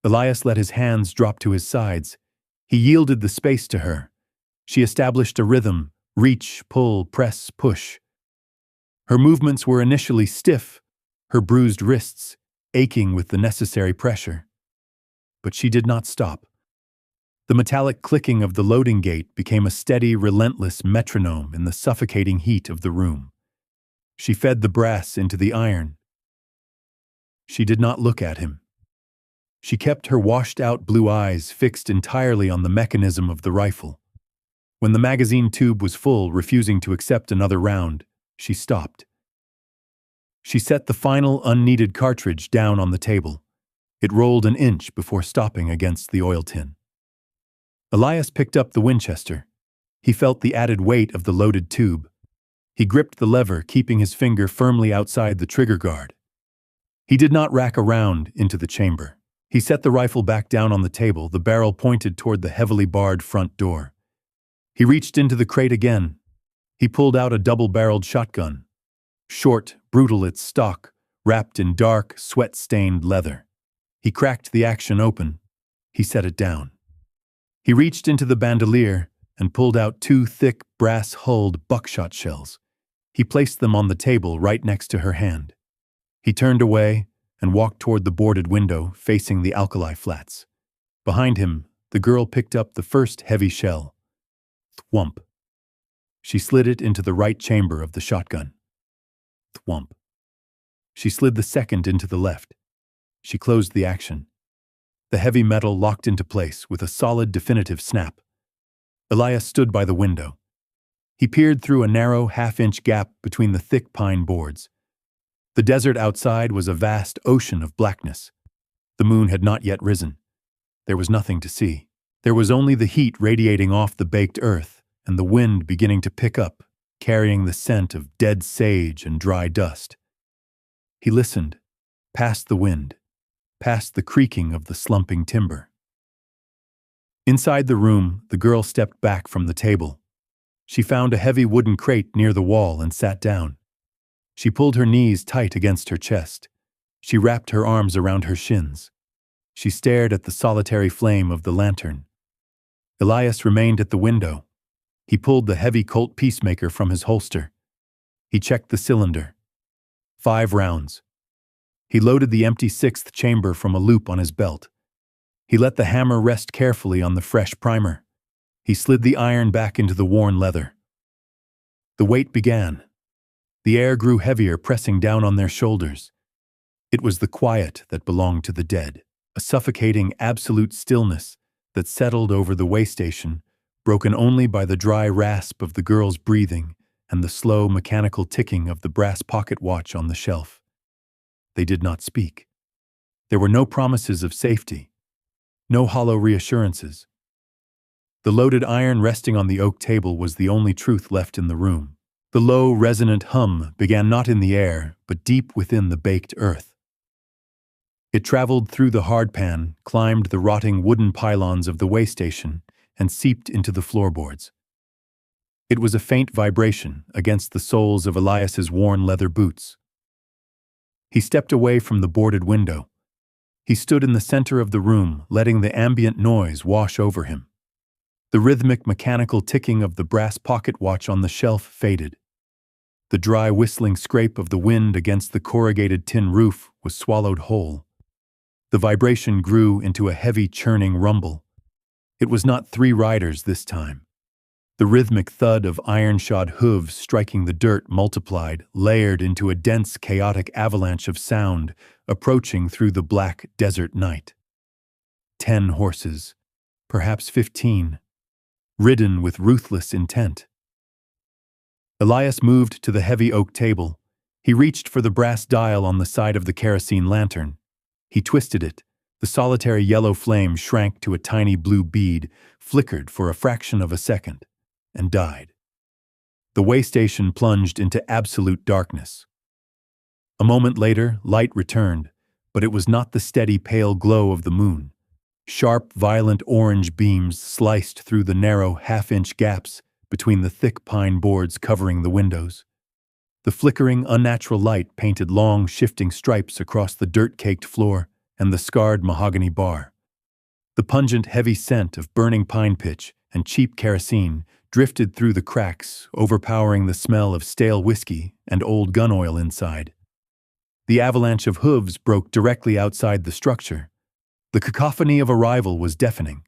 Elias let his hands drop to his sides. He yielded the space to her. She established a rhythm: reach, pull, press, push. Her movements were initially stiff, her bruised wrists aching with the necessary pressure. But she did not stop. The metallic clicking of the loading gate became a steady, relentless metronome in the suffocating heat of the room. She fed the brass into the iron. She did not look at him. She kept her washed-out blue eyes fixed entirely on the mechanism of the rifle. When the magazine tube was full, refusing to accept another round, she stopped. She set the final unneeded cartridge down on the table. It rolled an inch before stopping against the oil tin. Elias picked up the Winchester. He felt the added weight of the loaded tube. He gripped the lever, keeping his finger firmly outside the trigger guard. He did not rack a round into the chamber. He set the rifle back down on the table, the barrel pointed toward the heavily barred front door. He reached into the crate again. He pulled out a double-barreled shotgun. Short, brutal its stock, wrapped in dark, sweat-stained leather. He cracked the action open. He set it down. He reached into the bandolier and pulled out two thick, brass-hulled buckshot shells. He placed them on the table right next to her hand. He turned away and walked toward the boarded window facing the alkali flats. Behind him, the girl picked up the first heavy shell. Thwump. She slid it into the right chamber of the shotgun. Thwump. She slid the second into the left. She closed the action. The heavy metal locked into place with a solid, definitive snap. Elias stood by the window. He peered through a narrow, half-inch gap between the thick pine boards. The desert outside was a vast ocean of blackness. The moon had not yet risen. There was nothing to see. There was only the heat radiating off the baked earth and the wind beginning to pick up, carrying the scent of dead sage and dry dust. He listened, past the wind, past the creaking of the slumping timber. Inside the room, the girl stepped back from the table. She found a heavy wooden crate near the wall and sat down. She pulled her knees tight against her chest. She wrapped her arms around her shins. She stared at the solitary flame of the lantern. Elias remained at the window. He pulled the heavy Colt peacemaker from his holster. He checked the cylinder. 5 rounds. He loaded the empty 6th chamber from a loop on his belt. He let the hammer rest carefully on the fresh primer. He slid the iron back into the worn leather. The wait began. The air grew heavier, pressing down on their shoulders. It was the quiet that belonged to the dead, a suffocating, absolute stillness that settled over the waystation, broken only by the dry rasp of the girl's breathing and the slow, mechanical ticking of the brass pocket watch on the shelf. They did not speak. There were no promises of safety, no hollow reassurances. The loaded iron resting on the oak table was the only truth left in the room. The low, resonant hum began not in the air, but deep within the baked earth. It traveled through the hardpan, climbed the rotting wooden pylons of the waystation, and seeped into the floorboards. It was a faint vibration against the soles of Elias's worn leather boots. He stepped away from the boarded window. He stood in the center of the room, letting the ambient noise wash over him. The rhythmic mechanical ticking of the brass pocket watch on the shelf faded. The dry whistling scrape of the wind against the corrugated tin roof was swallowed whole. The vibration grew into a heavy churning rumble. It was not three riders this time. The rhythmic thud of iron-shod hooves striking the dirt multiplied, layered into a dense, chaotic avalanche of sound, approaching through the black desert night. 10 horses, perhaps 15, ridden with ruthless intent. Elias moved to the heavy oak table. He reached for the brass dial on the side of the kerosene lantern. He twisted it. The solitary yellow flame shrank to a tiny blue bead, flickered for a fraction of a second, and died. The waystation plunged into absolute darkness. A moment later, light returned, but it was not the steady pale glow of the moon. Sharp, violent orange beams sliced through the narrow half-inch gaps between the thick pine boards covering the windows. The flickering, unnatural light painted long, shifting stripes across the dirt-caked floor and the scarred mahogany bar. The pungent, heavy scent of burning pine pitch and cheap kerosene drifted through the cracks, overpowering the smell of stale whiskey and old gun oil inside. The avalanche of hooves broke directly outside the structure. The cacophony of arrival was deafening.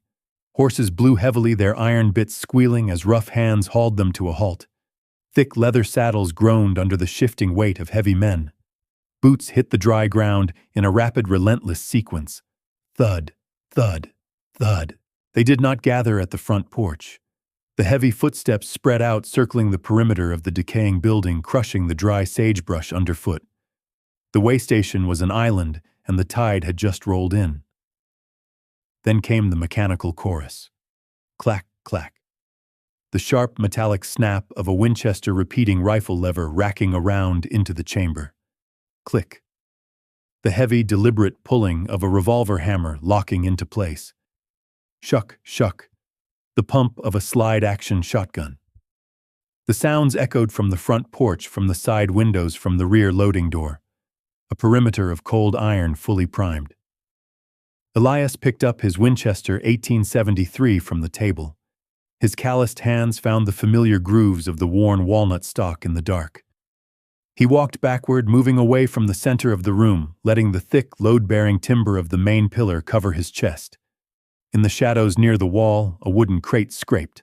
Horses blew heavily, their iron bits squealing as rough hands hauled them to a halt. Thick leather saddles groaned under the shifting weight of heavy men. Boots hit the dry ground in a rapid, relentless sequence. Thud, thud, thud. They did not gather at the front porch. The heavy footsteps spread out, circling the perimeter of the decaying building, crushing the dry sagebrush underfoot. The waystation was an island, and the tide had just rolled in. Then came the mechanical chorus. Clack, clack. The sharp metallic snap of a Winchester repeating rifle lever racking around into the chamber. Click. The heavy, deliberate pulling of a revolver hammer locking into place. Shuck, shuck. The pump of a slide-action shotgun. The sounds echoed from the front porch, from the side windows, from the rear loading door. A perimeter of cold iron fully primed. Elias picked up his Winchester 1873 from the table. His calloused hands found the familiar grooves of the worn walnut stock in the dark. He walked backward, moving away from the center of the room, letting the thick, load-bearing timber of the main pillar cover his chest. In the shadows near the wall, a wooden crate scraped.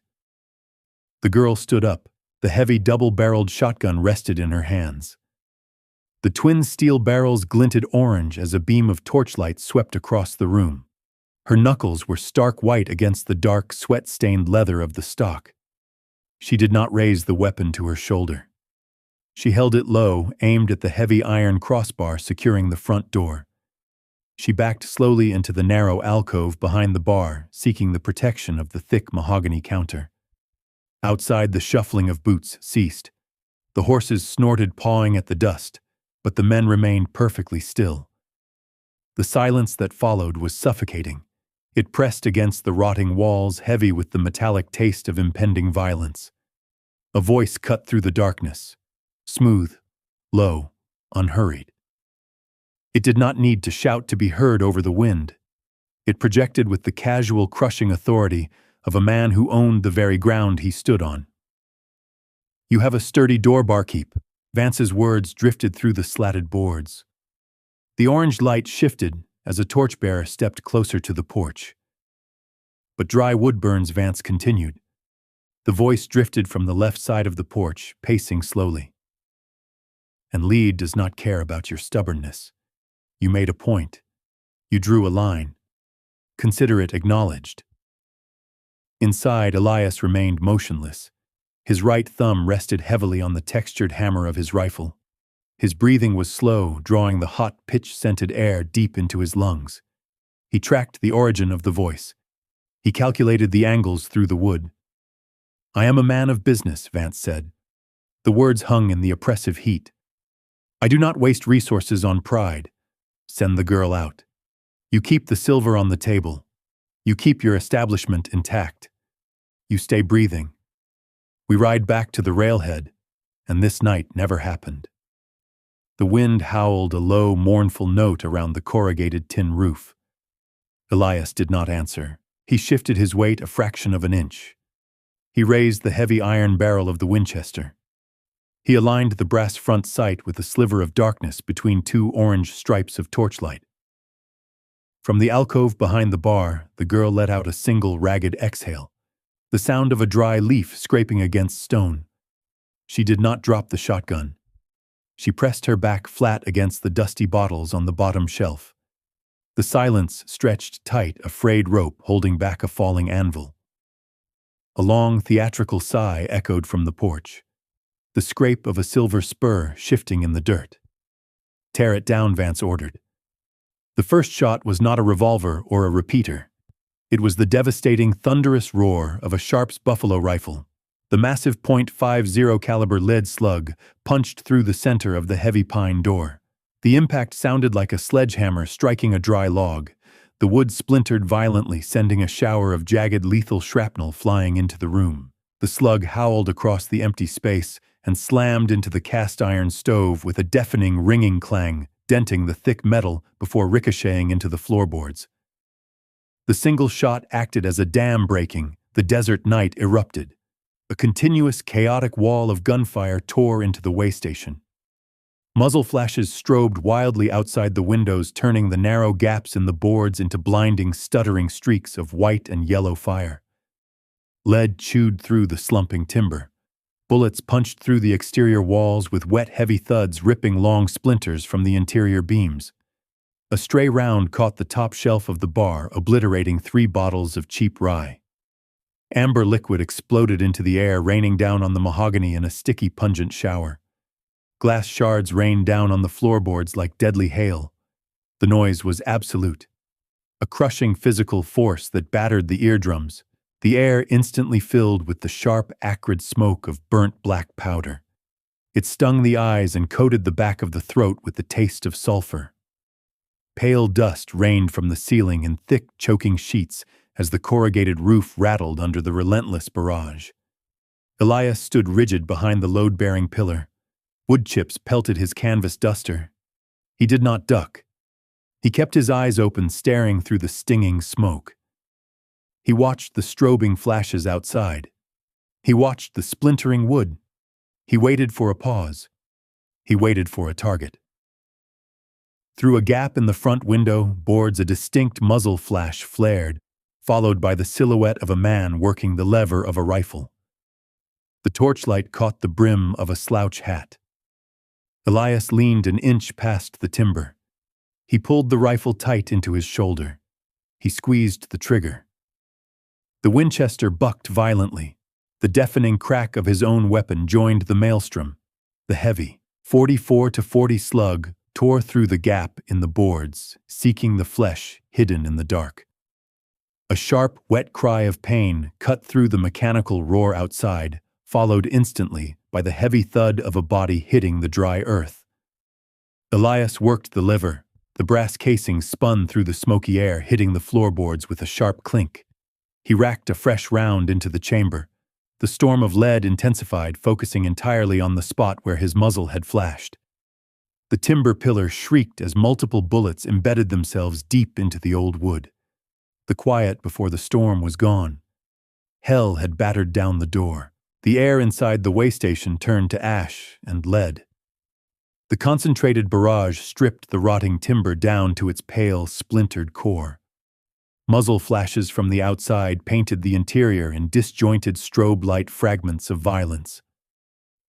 The girl stood up. The heavy double-barreled shotgun rested in her hands. The twin steel barrels glinted orange as a beam of torchlight swept across the room. Her knuckles were stark white against the dark, sweat-stained leather of the stock. She did not raise the weapon to her shoulder. She held it low, aimed at the heavy iron crossbar securing the front door. She backed slowly into the narrow alcove behind the bar, seeking the protection of the thick mahogany counter. Outside, the shuffling of boots ceased. The horses snorted, pawing at the dust, but the men remained perfectly still. The silence that followed was suffocating. It pressed against the rotting walls, heavy with the metallic taste of impending violence. A voice cut through the darkness, smooth, low, unhurried. It did not need to shout to be heard over the wind. It projected with the casual, crushing authority of a man who owned the very ground he stood on. "You have a sturdy door, barkeep." Vance's words drifted through the slatted boards. The orange light shifted as a torchbearer stepped closer to the porch. "But dry wood burns," Vance continued. The voice drifted from the left side of the porch, pacing slowly. "And Lead does not care about your stubbornness. You made a point. You drew a line. Consider it acknowledged." Inside, Elias remained motionless. His right thumb rested heavily on the textured hammer of his rifle. His breathing was slow, drawing the hot, pitch-scented air deep into his lungs. He tracked the origin of the voice. He calculated the angles through the wood. "I am a man of business," Vance said. The words hung in the oppressive heat. "I do not waste resources on pride. Send the girl out. You keep the silver on the table. You keep your establishment intact. You stay breathing. We ride back to the railhead, and this night never happened." The wind howled a low, mournful note around the corrugated tin roof. Elias did not answer. He shifted his weight a fraction of an inch. He raised the heavy iron barrel of the Winchester. He aligned the brass front sight with a sliver of darkness between two orange stripes of torchlight. From the alcove behind the bar, the girl let out a single ragged exhale, the sound of a dry leaf scraping against stone. She did not drop the shotgun. She pressed her back flat against the dusty bottles on the bottom shelf. The silence stretched tight, a frayed rope holding back a falling anvil. A long, theatrical sigh echoed from the porch, the scrape of a silver spur shifting in the dirt. "Tear it down," Vance ordered. The first shot was not a revolver or a repeater. It was the devastating, thunderous roar of a Sharps buffalo rifle. The massive .50 caliber lead slug punched through the center of the heavy pine door. The impact sounded like a sledgehammer striking a dry log. The wood splintered violently, sending a shower of jagged, lethal shrapnel flying into the room. The slug howled across the empty space and slammed into the cast-iron stove with a deafening, ringing clang, denting the thick metal before ricocheting into the floorboards. The single shot acted as a dam breaking. The desert night erupted. A continuous, chaotic wall of gunfire tore into the waystation. Muzzle flashes strobed wildly outside the windows, turning the narrow gaps in the boards into blinding, stuttering streaks of white and yellow fire. Lead chewed through the slumping timber. Bullets punched through the exterior walls with wet, heavy thuds ripping long splinters from the interior beams. A stray round caught the top shelf of the bar, obliterating 3 bottles of cheap rye. Amber liquid exploded into the air, raining down on the mahogany in a sticky, pungent shower. Glass shards rained down on the floorboards like deadly hail. The noise was absolute. A crushing physical force that battered the eardrums. The air instantly filled with the sharp, acrid smoke of burnt black powder. It stung the eyes and coated the back of the throat with the taste of sulfur. Pale dust rained from the ceiling in thick, choking sheets as the corrugated roof rattled under the relentless barrage. Elias stood rigid behind the load-bearing pillar. Wood chips pelted his canvas duster. He did not duck. He kept his eyes open, staring through the stinging smoke. He watched the strobing flashes outside. He watched the splintering wood. He waited for a pause. He waited for a target. Through a gap in the front window boards a distinct muzzle flash flared, followed by the silhouette of a man working the lever of a rifle. The torchlight caught the brim of a slouch hat. Elias leaned an inch past the timber. He pulled the rifle tight into his shoulder. He squeezed the trigger. The Winchester bucked violently. The deafening crack of his own weapon joined the maelstrom. The heavy, 44-40 slug tore through the gap in the boards, seeking the flesh hidden in the dark. A sharp, wet cry of pain cut through the mechanical roar outside, followed instantly by the heavy thud of a body hitting the dry earth. Elias worked the lever. The brass casing spun through the smoky air, hitting the floorboards with a sharp clink. He racked a fresh round into the chamber. The storm of lead intensified, focusing entirely on the spot where his muzzle had flashed. The timber pillar shrieked as multiple bullets embedded themselves deep into the old wood. The quiet before the storm was gone. Hell had battered down the door. The air inside the waystation turned to ash and lead. The concentrated barrage stripped the rotting timber down to its pale, splintered core. Muzzle flashes from the outside painted the interior in disjointed strobe light fragments of violence.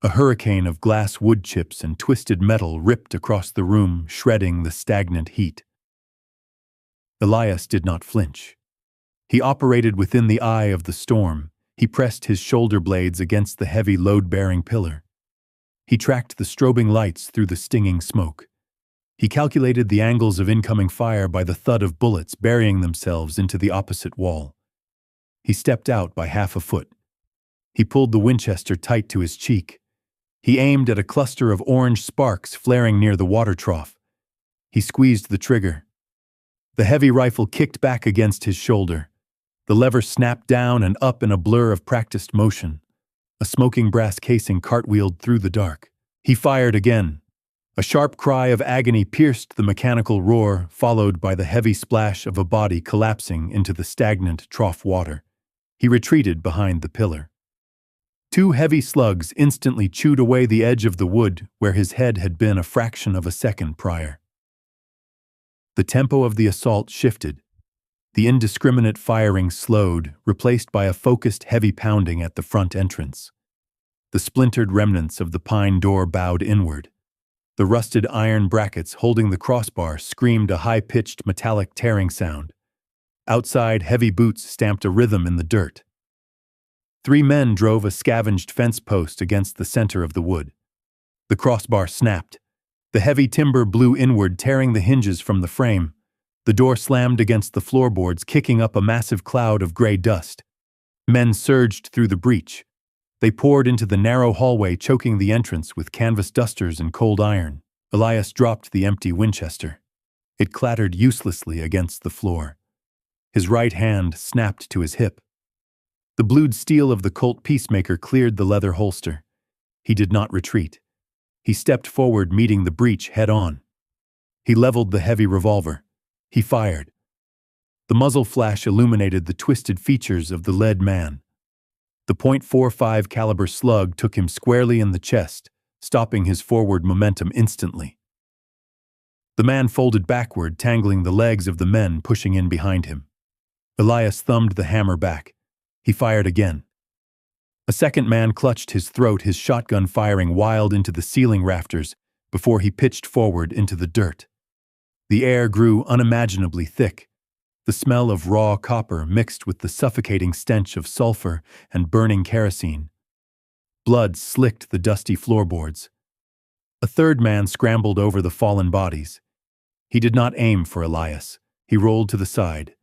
A hurricane of glass wood chips and twisted metal ripped across the room, shredding the stagnant heat. Elias did not flinch. He operated within the eye of the storm. He pressed his shoulder blades against the heavy load-bearing pillar. He tracked the strobing lights through the stinging smoke. He calculated the angles of incoming fire by the thud of bullets burying themselves into the opposite wall. He stepped out by half a foot. He pulled the Winchester tight to his cheek. He aimed at a cluster of orange sparks flaring near the water trough. He squeezed the trigger. The heavy rifle kicked back against his shoulder. The lever snapped down and up in a blur of practiced motion. A smoking brass casing cartwheeled through the dark. He fired again. A sharp cry of agony pierced the mechanical roar, followed by the heavy splash of a body collapsing into the stagnant trough water. He retreated behind the pillar. Two heavy slugs instantly chewed away the edge of the wood where his head had been a fraction of a second prior. The tempo of the assault shifted. The indiscriminate firing slowed, replaced by a focused heavy pounding at the front entrance. The splintered remnants of the pine door bowed inward. The rusted iron brackets holding the crossbar screamed a high-pitched metallic tearing sound. Outside, heavy boots stamped a rhythm in the dirt. 3 men drove a scavenged fence post against the center of the wood. The crossbar snapped. The heavy timber blew inward, tearing the hinges from the frame. The door slammed against the floorboards, kicking up a massive cloud of gray dust. Men surged through the breach. They poured into the narrow hallway, choking the entrance with canvas dusters and cold iron. Elias dropped the empty Winchester. It clattered uselessly against the floor. His right hand snapped to his hip. The blued steel of the Colt peacemaker cleared the leather holster. He did not retreat. He stepped forward, meeting the breach head-on. He leveled the heavy revolver. He fired. The muzzle flash illuminated the twisted features of the lead man. The .45 caliber slug took him squarely in the chest, stopping his forward momentum instantly. The man folded backward, tangling the legs of the men pushing in behind him. Elias thumbed the hammer back. He fired again. A second man clutched his throat, his shotgun firing wild into the ceiling rafters before he pitched forward into the dirt. The air grew unimaginably thick. The smell of raw copper mixed with the suffocating stench of sulfur and burning kerosene. Blood slicked the dusty floorboards. A third man scrambled over the fallen bodies. He did not aim for Elias. He rolled to the side,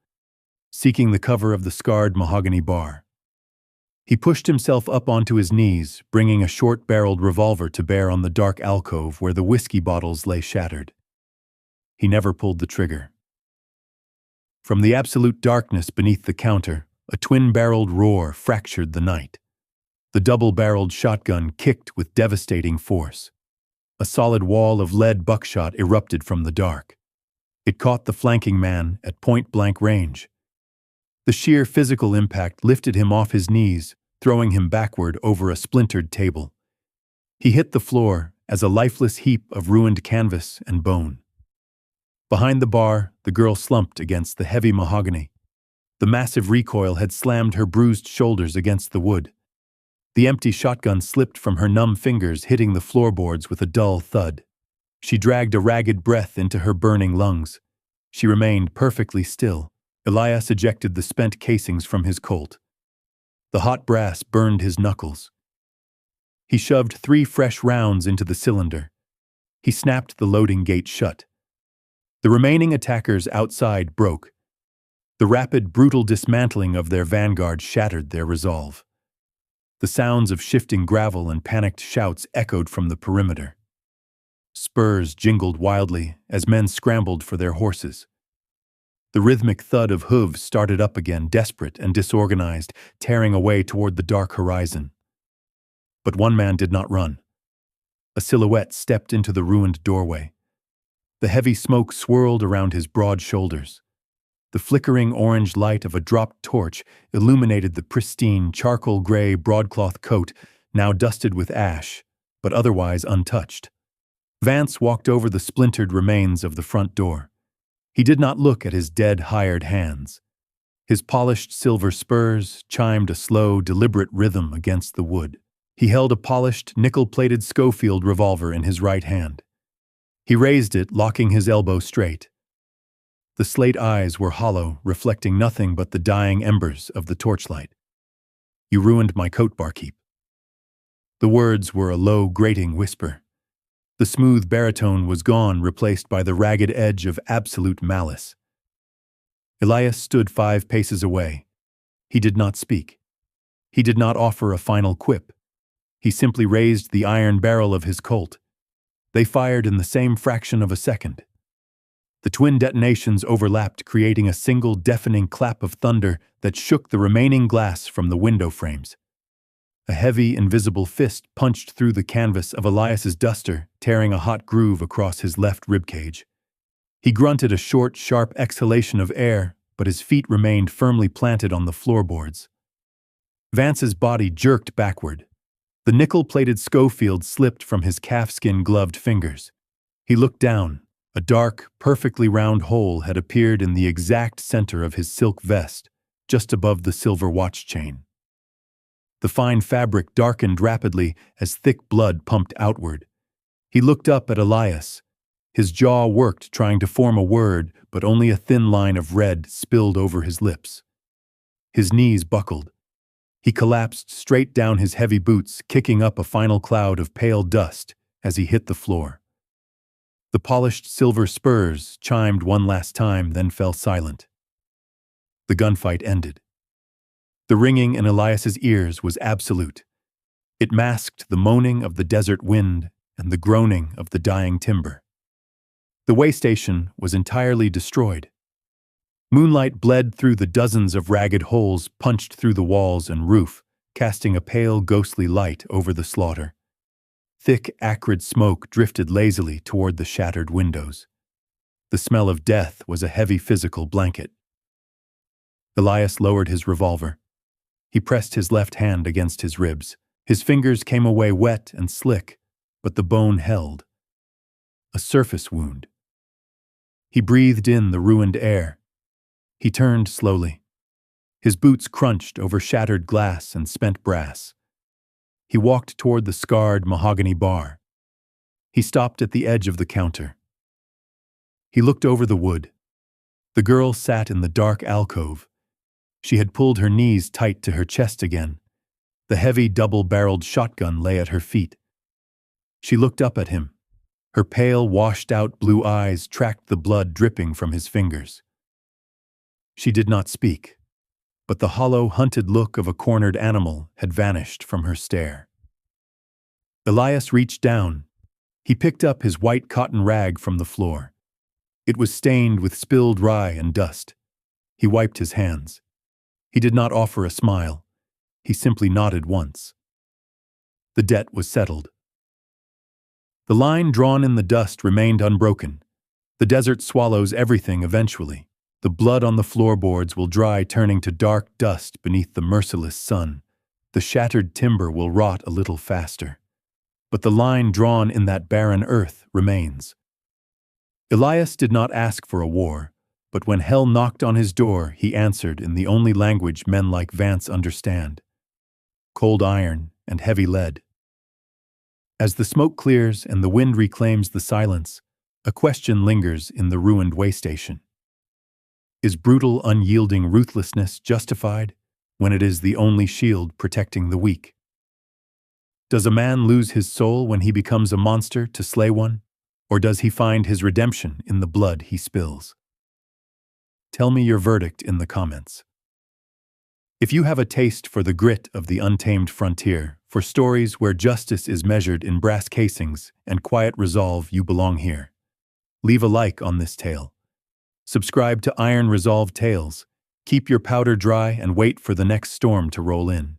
seeking the cover of the scarred mahogany bar. He pushed himself up onto his knees, bringing a short-barreled revolver to bear on the dark alcove where the whiskey bottles lay shattered. He never pulled the trigger. From the absolute darkness beneath the counter, a twin-barreled roar fractured the night. The double-barreled shotgun kicked with devastating force. A solid wall of lead buckshot erupted from the dark. It caught the flanking man at point-blank range. The sheer physical impact lifted him off his knees, throwing him backward over a splintered table. He hit the floor as a lifeless heap of ruined canvas and bone. Behind the bar, the girl slumped against the heavy mahogany. The massive recoil had slammed her bruised shoulders against the wood. The empty shotgun slipped from her numb fingers, hitting the floorboards with a dull thud. She dragged a ragged breath into her burning lungs. She remained perfectly still. Elias ejected the spent casings from his Colt. The hot brass burned his knuckles. He shoved 3 fresh rounds into the cylinder. He snapped the loading gate shut. The remaining attackers outside broke. The rapid, brutal dismantling of their vanguard shattered their resolve. The sounds of shifting gravel and panicked shouts echoed from the perimeter. Spurs jingled wildly as men scrambled for their horses. The rhythmic thud of hooves started up again, desperate and disorganized, tearing away toward the dark horizon. But one man did not run. A silhouette stepped into the ruined doorway. The heavy smoke swirled around his broad shoulders. The flickering orange light of a dropped torch illuminated the pristine charcoal-gray broadcloth coat, now dusted with ash, but otherwise untouched. Vance walked over the splintered remains of the front door. He did not look at his dead, hired hands. His polished silver spurs chimed a slow, deliberate rhythm against the wood. He held a polished, nickel-plated Schofield revolver in his right hand. He raised it, locking his elbow straight. The slate eyes were hollow, reflecting nothing but the dying embers of the torchlight. "You ruined my coat, barkeep." The words were a low, grating whisper. The smooth baritone was gone, replaced by the ragged edge of absolute malice. Elias stood 5 paces away. He did not speak. He did not offer a final quip. He simply raised the iron barrel of his Colt. They fired in the same fraction of a second. The twin detonations overlapped, creating a single deafening clap of thunder that shook the remaining glass from the window frames. A heavy, invisible fist punched through the canvas of Elias's duster, tearing a hot groove across his left ribcage. He grunted a short, sharp exhalation of air, but his feet remained firmly planted on the floorboards. Vance's body jerked backward. The nickel-plated Schofield slipped from his calfskin-gloved fingers. He looked down. A dark, perfectly round hole had appeared in the exact center of his silk vest, just above the silver watch chain. The fine fabric darkened rapidly as thick blood pumped outward. He looked up at Elias. His jaw worked trying to form a word, but only a thin line of red spilled over his lips. His knees buckled. He collapsed straight down his heavy boots, kicking up a final cloud of pale dust as he hit the floor. The polished silver spurs chimed one last time, then fell silent. The gunfight ended. The ringing in Elias's ears was absolute. It masked the moaning of the desert wind and the groaning of the dying timber. The waystation was entirely destroyed. Moonlight bled through the dozens of ragged holes punched through the walls and roof, casting a pale, ghostly light over the slaughter. Thick, acrid smoke drifted lazily toward the shattered windows. The smell of death was a heavy physical blanket. Elias lowered his revolver. He pressed his left hand against his ribs. His fingers came away wet and slick, but the bone held. A surface wound. He breathed in the ruined air. He turned slowly. His boots crunched over shattered glass and spent brass. He walked toward the scarred mahogany bar. He stopped at the edge of the counter. He looked over the wood. The girl sat in the dark alcove. She had pulled her knees tight to her chest again. The heavy double-barreled shotgun lay at her feet. She looked up at him. Her pale, washed-out blue eyes tracked the blood dripping from his fingers. She did not speak, but the hollow, hunted look of a cornered animal had vanished from her stare. Elias reached down. He picked up his white cotton rag from the floor. It was stained with spilled rye and dust. He wiped his hands. He did not offer a smile. He simply nodded once. The debt was settled. The line drawn in the dust remained unbroken. The desert swallows everything eventually. The blood on the floorboards will dry, turning to dark dust beneath the merciless sun. The shattered timber will rot a little faster. But the line drawn in that barren earth remains. Elias did not ask for a war, but when hell knocked on his door, he answered in the only language men like Vance understand: cold iron and heavy lead. As the smoke clears and the wind reclaims the silence, a question lingers in the ruined waystation. Is brutal, unyielding ruthlessness justified when it is the only shield protecting the weak? Does a man lose his soul when he becomes a monster to slay one, or does he find his redemption in the blood he spills? Tell me your verdict in the comments. If you have a taste for the grit of the untamed frontier, for stories where justice is measured in brass casings and quiet resolve, you belong here. Leave a like on this tale. Subscribe to Iron Resolve Tales. Keep your powder dry and wait for the next storm to roll in.